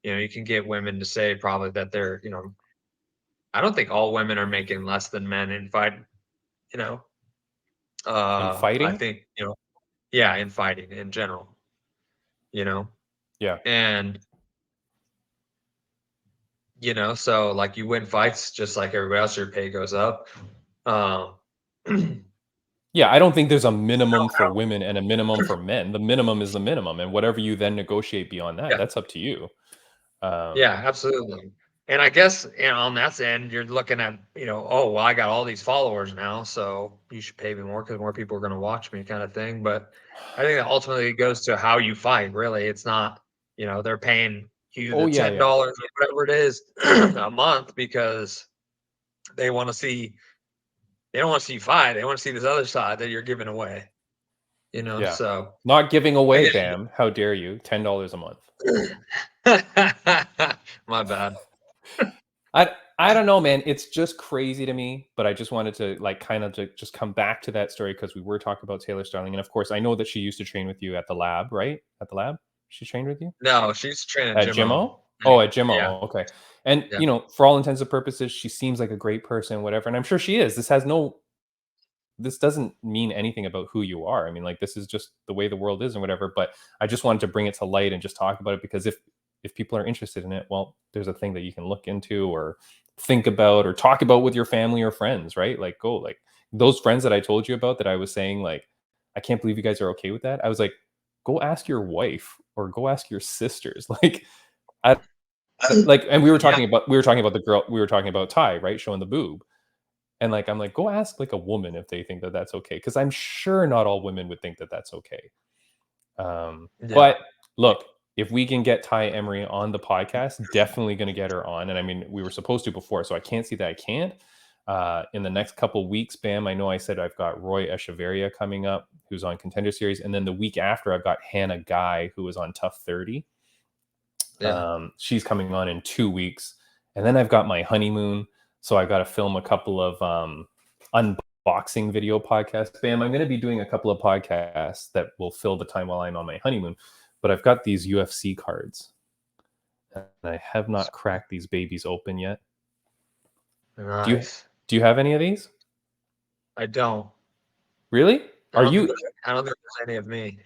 you can get women to say probably that they're, I don't think all women are making less than men in fight, you know. In I fighting? think, yeah, in fighting in general, Yeah. and so like you win fights just like everybody else, your pay goes up. Um, Yeah, I don't think there's a minimum for women and a minimum for men. The minimum is the minimum, and whatever you then negotiate beyond that, yeah, that's up to you. yeah, absolutely. And I guess on that end, you're looking at oh well, I got all these followers now, so you should pay me more because more people are going to watch me, kind of thing. But I think that ultimately it goes to how you fight. Really, it's not they're paying you Oh the yeah, $10 yeah, or whatever it is a month because they want to see. They don't want to see you fight. They want to see this other side that you're giving away. yeah. So Not giving I away, guess Bam. How dare you? $10 a month. my bad. I don't know, man. It's just crazy to me. But I just wanted to like kind of just come back to that story because we were talking about Taylor Starling, and of course, I know that she used to train with you at the lab, right? At the lab, she trained with you No, she's training at Jimmo. Jimmo. Oh, at Yeah, Jimmo. Okay. And yeah. for all intents and purposes, she seems like a great person, whatever. And I'm sure she is. This doesn't mean anything about who you are. I mean, like this is just the way the world is and whatever. But I just wanted to bring it to light and just talk about it because if people are interested in it, well, there's a thing that you can look into or think about or talk about with your family or friends, right? Like go like those friends that I told you about that I was saying like, I can't believe you guys are okay with that. I was like, go ask your wife or go ask your sisters. Like I like, and Yeah. we were talking about the girl, we were talking about Ty, right? Showing the boob. And like, I'm like, go ask like a woman if they think that that's okay. Cause I'm sure not all women would think that that's okay. Yeah. But look, if we can get Ty Emery on the podcast, definitely going to get her on. And I mean, we were supposed to before, so I can't see that I can't. In the next couple weeks, Bam, I know I said I've got Roy Echeverria coming up, who's on Contender Series. And then the week after, I've got Hannah Guy, who was on Tough 30. Yeah. She's coming on in 2 weeks. And then I've got my honeymoon. So I've got to film a couple of unboxing video podcasts. Bam, I'm going to be doing a couple of podcasts that will fill the time while I'm on my honeymoon. But I've got these UFC cards. And I have not cracked these babies open yet. Nice. Do you have any of these? I don't. Really? I Are don't you? think there's any of me.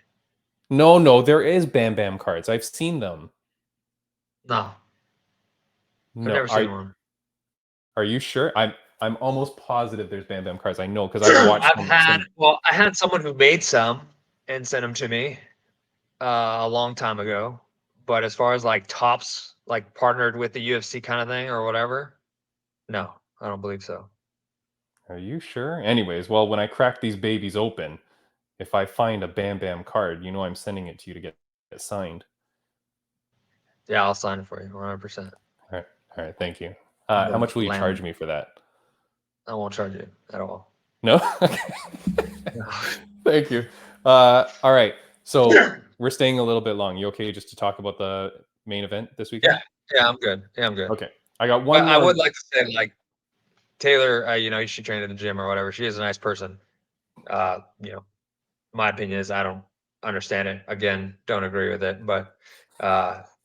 No, there is Bam Bam cards. I've seen them. No, I've No, never seen one. are you sure? I'm almost positive there's Bam Bam cards. I know because I've watched I had someone who made some and sent them to me a long time ago. But as far as like tops, like partnered with the UFC kind of thing or whatever, no, I don't believe so. Are you sure? Anyways, well, when I crack these babies open, if I find a Bam Bam card, I'm sending it to you to get signed. Yeah, I'll sign it for you 100%. All right, thank you. How much will you charge me for that? I won't charge you at all. No? Thank you. All right. So we're staying a little bit long. You okay just to talk about the main event this weekend? Yeah, I'm good. Yeah, I'm good. Okay. I got one But more. I would like to say, like, Taylor, she trained at the gym or whatever. She is a nice person. My opinion is I don't understand it. Again, don't agree with it. But,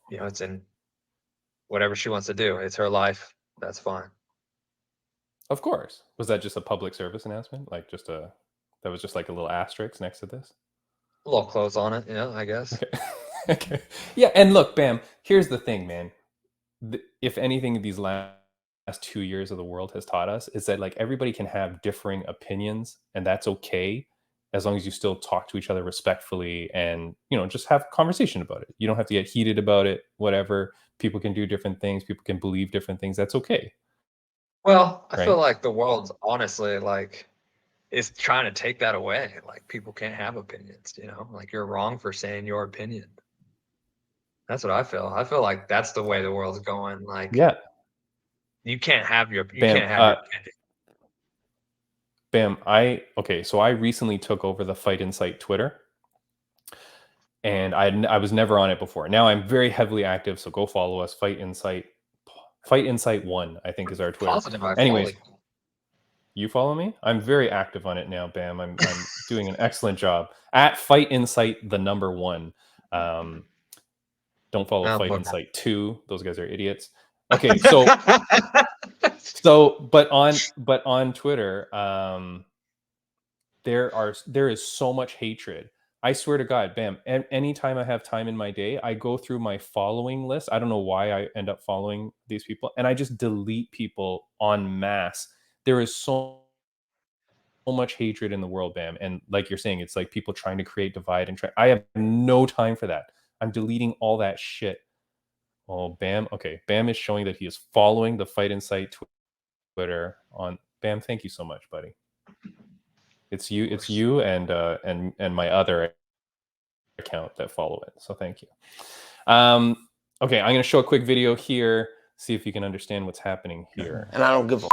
it's in whatever she wants to do. It's her life. That's fine. Of course. Was that just a public service announcement? Like that was just like a little asterisk next to this? A little clothes on it, I guess. Okay. Okay. Yeah, and look, Bam, here's the thing, man. If anything these last 2 years of the world has taught us is that like everybody can have differing opinions and that's okay as long as you still talk to each other respectfully and just have conversation about it. You don't have to get heated about it, whatever. People can do different things, people can believe different things. That's okay. Well, I Right? feel like the world's honestly like is trying to take that away. Like people can't have opinions, like you're wrong for saying your opinion. That's what I feel. I feel like that's the way the world's going. Like, Yeah. you can't have your Bam. opinion. Bam. So I recently took over the Fight Insight Twitter, and I was never on it before. Now I'm very heavily active, so go follow us. Fight Insight 1, I think, is our Twitter. Positive. Anyways, you follow me? I'm very active on it now, Bam. I'm doing an excellent job at Fight Insight, the number 1. Don't follow Fight Insight 2. Those guys are idiots. Okay, so but on Twitter, there is so much hatred. I swear to God, Bam, anytime I have time in my day, I go through my following list. I don't know why I end up following these people, and I just delete people en masse. There is so much hatred in the world, Bam. And like you're saying, it's like people trying to create divide and try. I have no time for that. I'm deleting all that shit. Oh, Bam. Okay, Bam is showing that he is following the Fight Insight Twitter on Bam. Thank you so much, buddy. It's you and my other account that follow it. So thank you. Okay, I'm gonna show a quick video here. See if you can understand what's happening here. And I don't give a.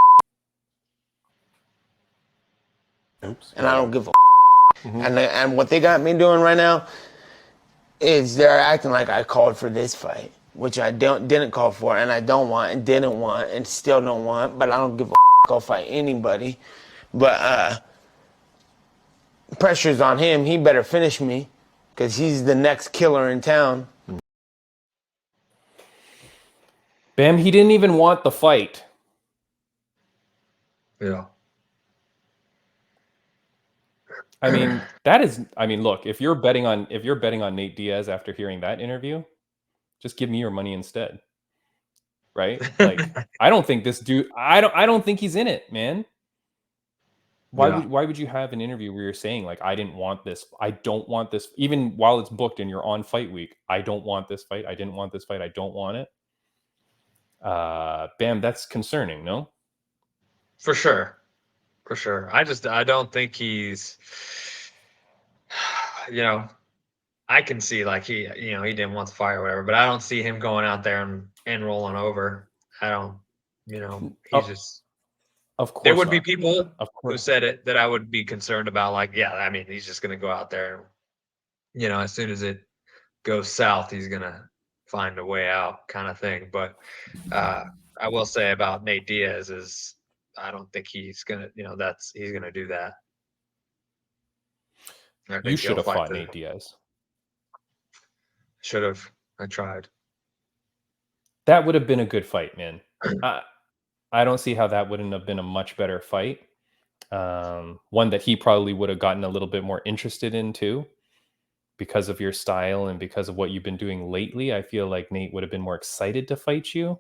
Oops. And I don't give a. And what they got me doing right now is they're acting like I called for this fight, which I didn't call for, and I don't want, and didn't want, and still don't want. But I don't give a. I'll fight anybody. But pressure's on him. He better finish me, because he's the next killer in town. Bam, he didn't even want the fight. Yeah. I mean, look, if you're betting on Nate Diaz after hearing that interview, just give me your money instead. Right? Like, I don't think this dude, I don't think he's in it, man. Why would you have an interview where you're saying, like, I didn't want this, I don't want this, even while it's booked and you're on fight week, I don't want this fight, I didn't want this fight, I don't want it. Bam, that's concerning, no? For sure. I don't think he's, I can see, like, he didn't want the fight or whatever, but I don't see him going out there and rolling over. I don't, he's just. Of course, there would be people who said it that I would be concerned about. Like, yeah, I mean, he's just going to go out there and, as soon as it goes south, he's going to find a way out, kind of thing. But I will say about Nate Diaz is, I don't think he's going to, he's going to do that. You should have fought Nate Diaz. Should have. I tried. That would have been a good fight, man. I don't see how that wouldn't have been a much better fight. One that he probably would have gotten a little bit more interested in too, because of your style and because of what you've been doing lately. I feel like Nate would have been more excited to fight you.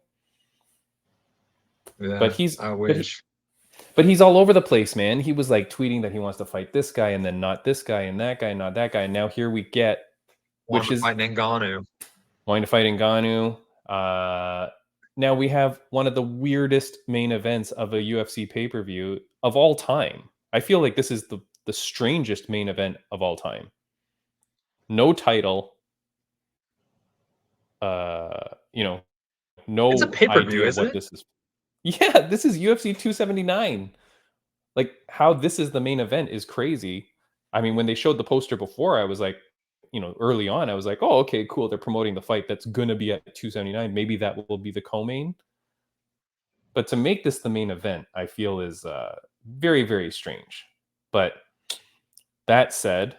Yeah, but I wish. But he's all over the place, man. He was like tweeting that he wants to fight this guy and then not this guy and that guy, not that guy. And now here we get, Wanting to fight Ngannou. Now we have one of the weirdest main events of a UFC pay-per-view of all time. I feel like this is the strangest main event of all time. No title. No it's a pay-per-view, idea isn't what it? This is. Yeah, this is UFC 279. Like, how this is the main event is crazy. I mean, when they showed the poster before, I was like, early on, I was like, oh, okay, cool. They're promoting the fight that's going to be at 279. Maybe that will be the co-main. But to make this the main event, I feel is very, very strange. But that said,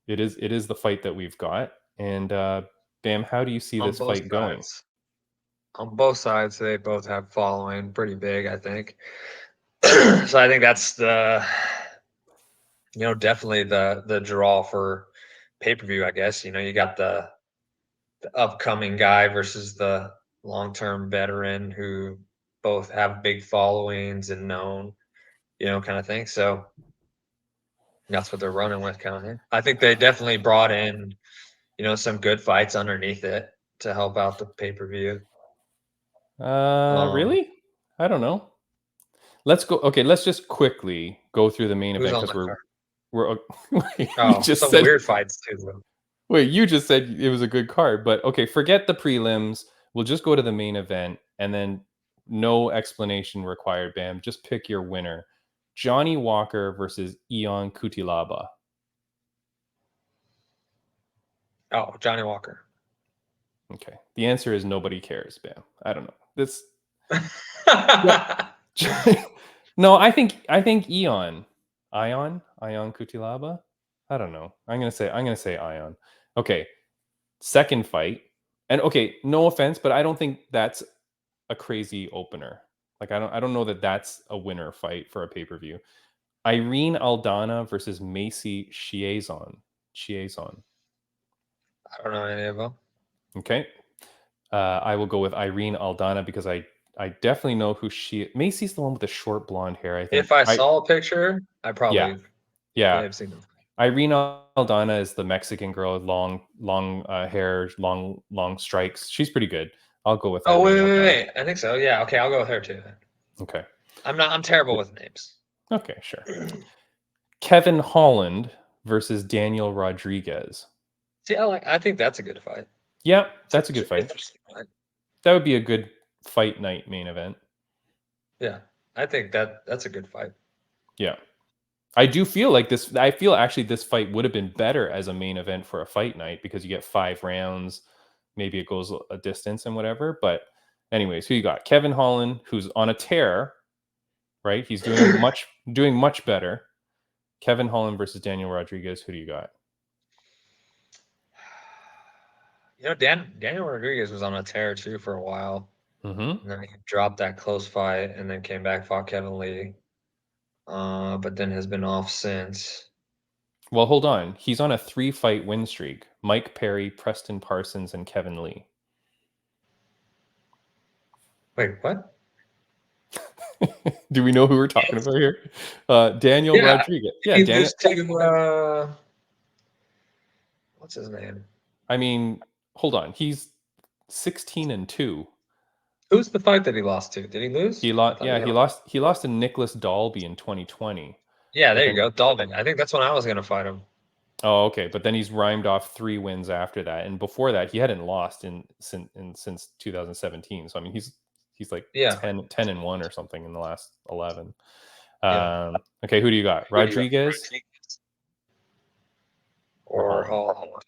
it is the fight that we've got. And Bam, how do you see this fight going? On both sides, they both have following pretty big, I think. So I think that's the, definitely the draw for pay-per-view, I guess. You got the upcoming guy versus the long-term veteran who both have big followings and known, kind of thing. So that's what they're running with, kind of thing. I think they definitely brought in, some good fights underneath it to help out the pay-per-view. Really? I don't know. Let's go. Okay, let's just quickly go through the main event because we're just some weird fights too. Though. Wait, you just said it was a good card, but okay, forget the prelims. We'll just go to the main event, and then no explanation required. Bam, just pick your winner: Johnny Walker versus Ion Cutelaba. Oh, Johnny Walker. Okay, the answer is nobody cares. Bam. I don't know this. No, I think Ion Cutelaba. I don't know. I'm gonna say Ion. Okay, second fight, and okay, no offense, but I don't think that's a crazy opener. Like I don't know that that's a winner fight for a pay per view. Irene Aldana versus Macy Chiasson. I don't know any of them. Okay, I will go with Irene Aldana because I definitely know who she. Macy's the one with the short blonde hair. I think. If I saw a picture, I yeah, probably yeah. may have seen them. Irene Aldana is the Mexican girl, long hair, long strikes. She's pretty good. I'll go with. Oh, Irene Aldana. wait. I think so. Yeah. Okay. I'll go with her too. Okay. I'm terrible with names. Okay, sure. Kevin Holland versus Daniel Rodriguez. See, I think that's a good fight. Yeah, that's a good fight. Interesting fight. That would be a good fight night main event. Yeah. I think that's a good fight. Yeah. I do feel like this. I feel actually this fight would have been better as a main event for a fight night because you get 5 rounds. Maybe it goes a distance and whatever. But anyways, who you got? Kevin Holland, who's on a tear, right? He's doing much better. Kevin Holland versus Daniel Rodriguez. Who do you got? You know, Daniel Rodriguez was on a tear too for a while. Mm-hmm. And then he dropped that close fight and then came back, fought Kevin Lee. But then has been off since. Well, hold on. He's on a 3-fight win streak. Mike Perry, Preston Parsons, and Kevin Lee. Wait, what? Do we know who we're talking about here? Daniel Rodriguez. Yeah, He Daniel. just to, what's his name? I mean, hold on. He's 16-2. Who's the fight that he lost to? Did he lose? He lost. Yeah, he lost to Nicholas Dalby in 2020. Yeah, there you go, Dalby. I think that's when I was gonna fight him. Oh, okay. But then he's rhymed off 3 wins after that, and before that, he hadn't lost since 2017. So I mean, he's like 10-1 or something in the last 11. Okay, who do you got? Rodriguez or Holland?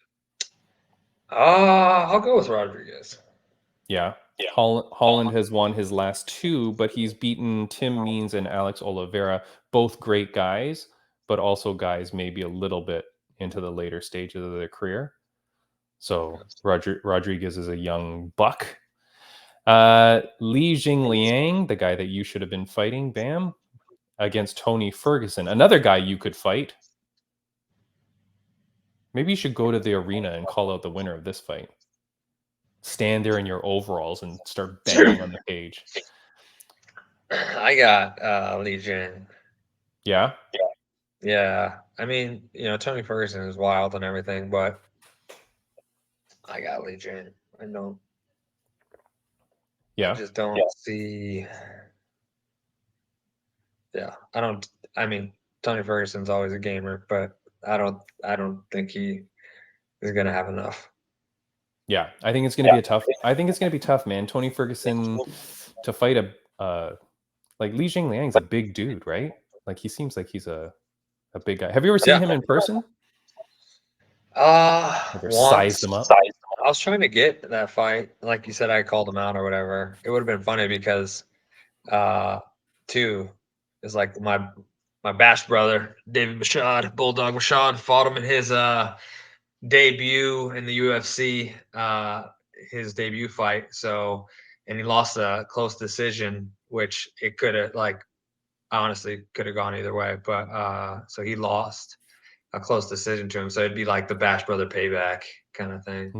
I'll go with Rodriguez. Yeah. Holland has won his last 2, but he's beaten Tim Means and Alex Oliveira, both great guys, but also guys maybe a little bit into the later stages of their career. So Rodriguez is a young buck. Li Jingliang, the guy that you should have been fighting, Bam, against Tony Ferguson, another guy you could fight. Maybe you should go to the arena and call out the winner of this fight. Stand there in your overalls and start banging on the cage. I got Li Jing. Yeah? Yeah. I mean, you know, Tony Ferguson is wild and everything, but I got Li Jing. I don't. Yeah. I just don't see. Yeah, I don't. I mean, Tony Ferguson's always a gamer, but I don't think he is gonna have enough. Yeah, I think it's gonna be tough. I think it's gonna be tough, man. Tony Ferguson to fight like Li Jingliang's a big dude, right? Like he seems like he's a big guy. Have you ever seen him in person? Once, sized him up. I was trying to get that fight. Like you said, I called him out or whatever. It would have been funny because two is like my Bash brother, David Mashad, Bulldog Mashad, fought him in his debut in the UFC, his debut fight. So, and he lost a close decision, which it could have, like, honestly could have gone either way. But so he lost a close decision to him. So it'd be like the Bash brother payback kind of thing.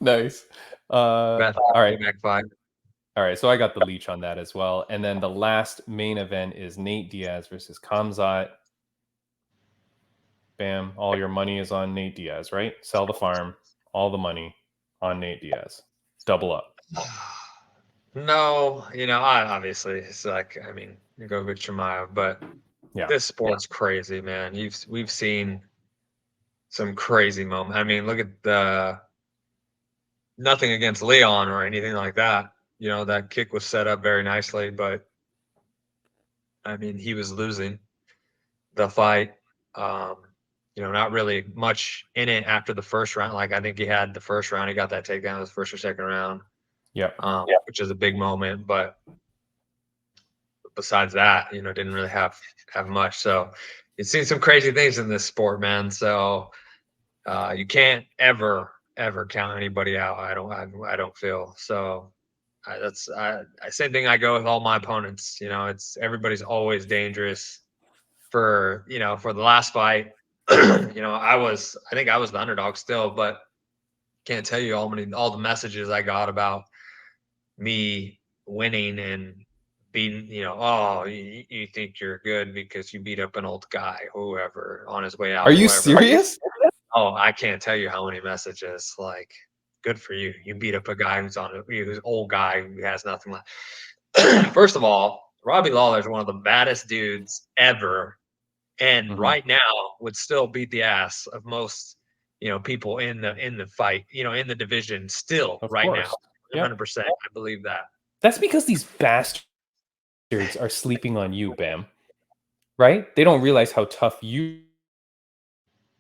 Nice. All right. Fight. All right. So I got the leech on that as well. And then the last main event is Nate Diaz versus Khamzat. Bam. All your money is on Nate Diaz, right? Sell the farm. All the money on Nate Diaz. Double up. No, you know, obviously it's like, I mean, you go Victor Maya, but yeah, this sport's crazy, man. We've seen some crazy moments. I mean, look at the nothing against Leon or anything like that. You know, that kick was set up very nicely, but I mean, he was losing the fight. You know, not really much in it after the first round. Like I think he had the first round, he got that takedown in the first or second round. Yep. Which is a big moment, but besides that, you know, didn't really have much. So you've seen some crazy things in this sport, man. So you can't ever count anybody out. I don't feel so. That's same thing I go with all my opponents. You know, it's everybody's always dangerous. For for the last fight, you know, I think I was the underdog still, but can't tell you all the messages I got about me winning and being, you know, oh, you think you're good because you beat up an old guy, whoever, on his way out. Are you whoever. serious? Oh, I can't tell you how many messages. Like, good for you. You beat up a guy who's old guy who has nothing left. First of all, Robbie Lawler is one of the baddest dudes ever, and right now would still beat the ass of most, you know, people in the fight, you know, in the division still Of right course. now. Yep. 100%. I believe that. That's because these bastards are sleeping on you, Bam. Right? They don't realize how tough you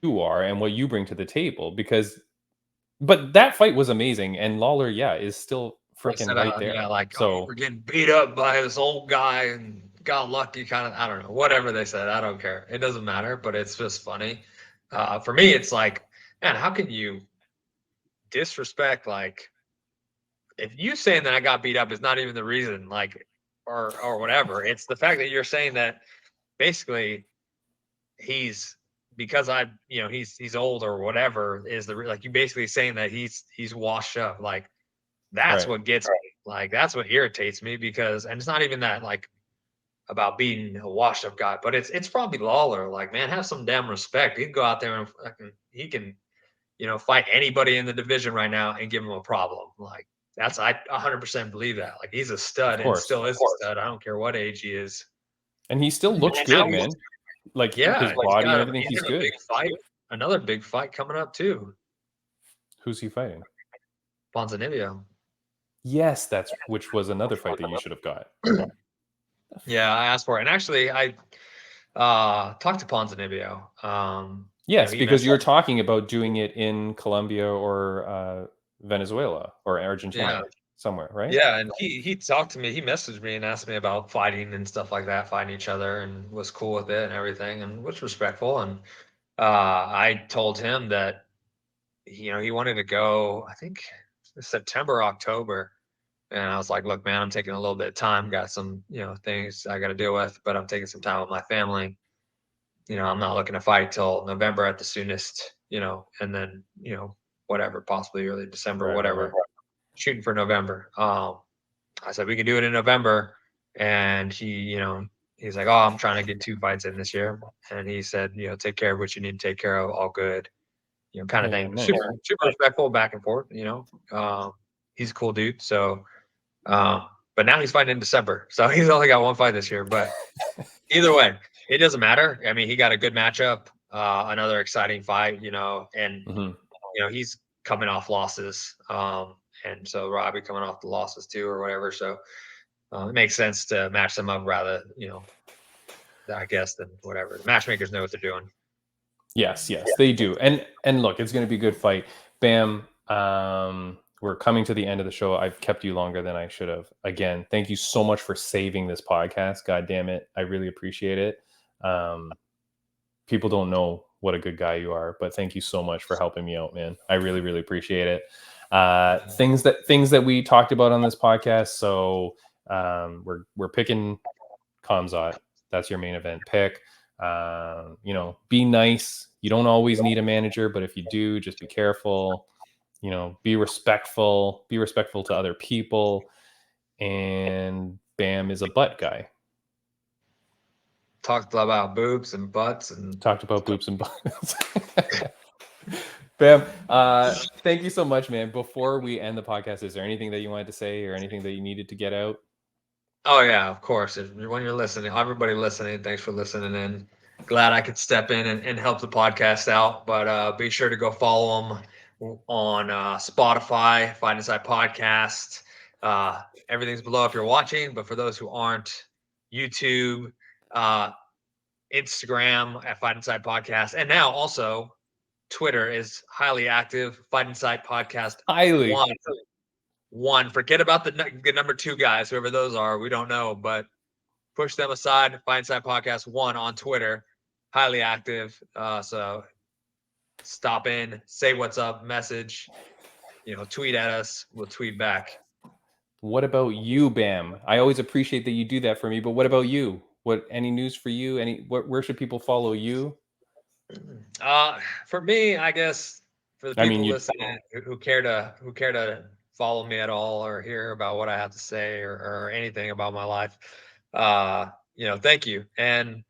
are and what you bring to the table. But that fight was amazing, and Lawler, is still freaking right there. Yeah, like, so we're getting beat up by this old guy and got lucky, kind of. I don't know, whatever they said. I don't care. It doesn't matter, but it's just funny. For me, it's like, man, how can you disrespect, like, if you saying that I got beat up is not even the reason, like, or whatever. It's the fact that you're saying that basically he's because he's old or whatever is like you basically saying that he's washed up. Like that's Right. what gets me. Like that's what irritates me because, and it's not even that like about being a washed up guy, but it's probably Lawler. Like, man, have some damn respect. He can go out there and he can, you know, fight anybody in the division right now and give him a problem. Like that's, I 100% believe that. Like he's a stud and still is a stud. I don't care what age he is. And he still looks And good, now man. Like Yeah, his he's body and got everything, he's a good. big fight, another big fight coming up too. Who's he fighting? Ponzinibbio. Yes, which was another fight that you should have got. Yeah, I asked for it. And actually I talked to Ponzinibbio. Yes, because you were talking about doing it in Colombia or Venezuela or Argentina, somewhere, right? Yeah, and he talked to me. He messaged me and asked me about fighting and stuff like that, fighting each other, and was cool with it and everything, and was respectful. And I told him that you know he wanted to go. I think September, October. And I was like, look, man, I'm taking a little bit of time. Got some, you know, things I got to deal with, but I'm taking some time with my family. You know, I'm not looking to fight till November at the soonest, you know, and then, you know, whatever, possibly early December, whatever, shooting for November. I said, we can do it in November. And he, you know, he's like, oh, I'm trying to get 2 fights in this year. And he said, you know, take care of what you need to take care of. All good, you know, kind of thing. Nice. Super respectful, back and forth, you know. He's a cool dude. So, but now he's fighting in December, so he's only got 1 fight this year. But either way, it doesn't matter. I mean, he got a good matchup, another exciting fight, you know, and you know he's coming off losses, and so Robbie coming off the losses too, or whatever. So it makes sense to match them up rather, you know, I guess than whatever. The matchmakers know what they're doing. Yes, they do. And look, it's going to be a good fight. Bam. We're coming to the end of the show. I've kept you longer than I should have. Again, thank you so much for saving this podcast. God damn it. I really appreciate it. People don't know what a good guy you are, but thank you so much for helping me out, man. I really, really appreciate it. Things that we talked about on this podcast. So we're picking Khamzat. That's your main event pick. You know, be nice. You don't always need a manager, but if you do, just be careful. You know, be respectful to other people. And Bam is a butt guy. Talked about boobs and butts and talked about boobs and butts. Bam, thank you so much, man. Before we end the podcast, is there anything that you wanted to say or anything that you needed to get out? Oh yeah, of course. When you're listening, everybody listening, thanks for listening in. glad I could step in and help the podcast out. But be sure to go follow them on Spotify, Fight Inside Podcast. Everything's below if you're watching, but for those who aren't, YouTube, Instagram at Fight Inside Podcast, and now also Twitter is highly active. Fight Inside Podcast Highly. one. Forget about the number 2 guys, whoever those are. We don't know, but push them aside. Fight Inside Podcast 1 on Twitter, highly active. So stop in, say what's up, message, tweet at us. We'll tweet back. What about you, Bam? I always appreciate that you do that for me, but what about you? Any news for you? Where should people follow you? For me, I guess for the people listening who care to follow me at all or hear about what I have to say or anything about my life, thank you. And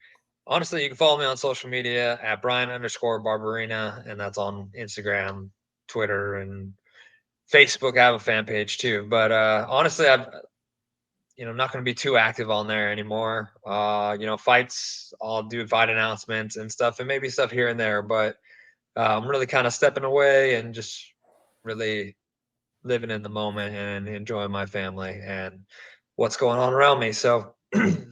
honestly, you can follow me on social media at Bryan_Barberena, and that's on Instagram, Twitter, and Facebook. I have a fan page too. But honestly, I'm not going to be too active on there anymore. Fights, I'll do fight announcements and stuff, and maybe stuff here and there. But I'm really kind of stepping away and just really living in the moment and enjoying my family and what's going on around me. So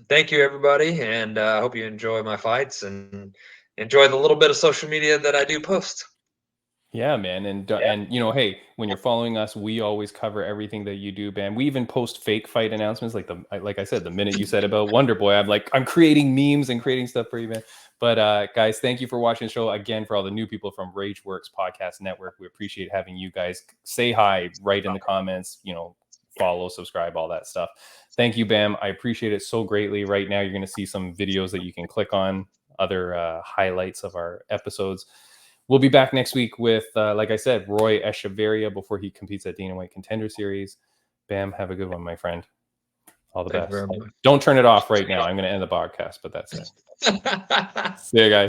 thank you, everybody, and I hope you enjoy my fights and enjoy the little bit of social media that I do post. Yeah, man. And hey, when you're following us, we always cover everything that you do, Bam. We even post fake fight announcements. Like I said, the minute you said about Wonder Boy, I'm creating memes and creating stuff for you, man. But guys, thank you for watching the show. Again, for all the new people from Rageworks Podcast Network, we appreciate having you guys. Say hi, write in the comments, follow, subscribe, all that stuff. Thank you, Bam. I appreciate it so greatly. Right now, you're going to see some videos that you can click on, other highlights of our episodes. We'll be back next week with, like I said, Roy Echeverria before he competes at Dana White Contender Series. Bam, have a good one, my friend. All the best. Don't turn it off right now. I'm going to end the podcast, but that's it. See you guys.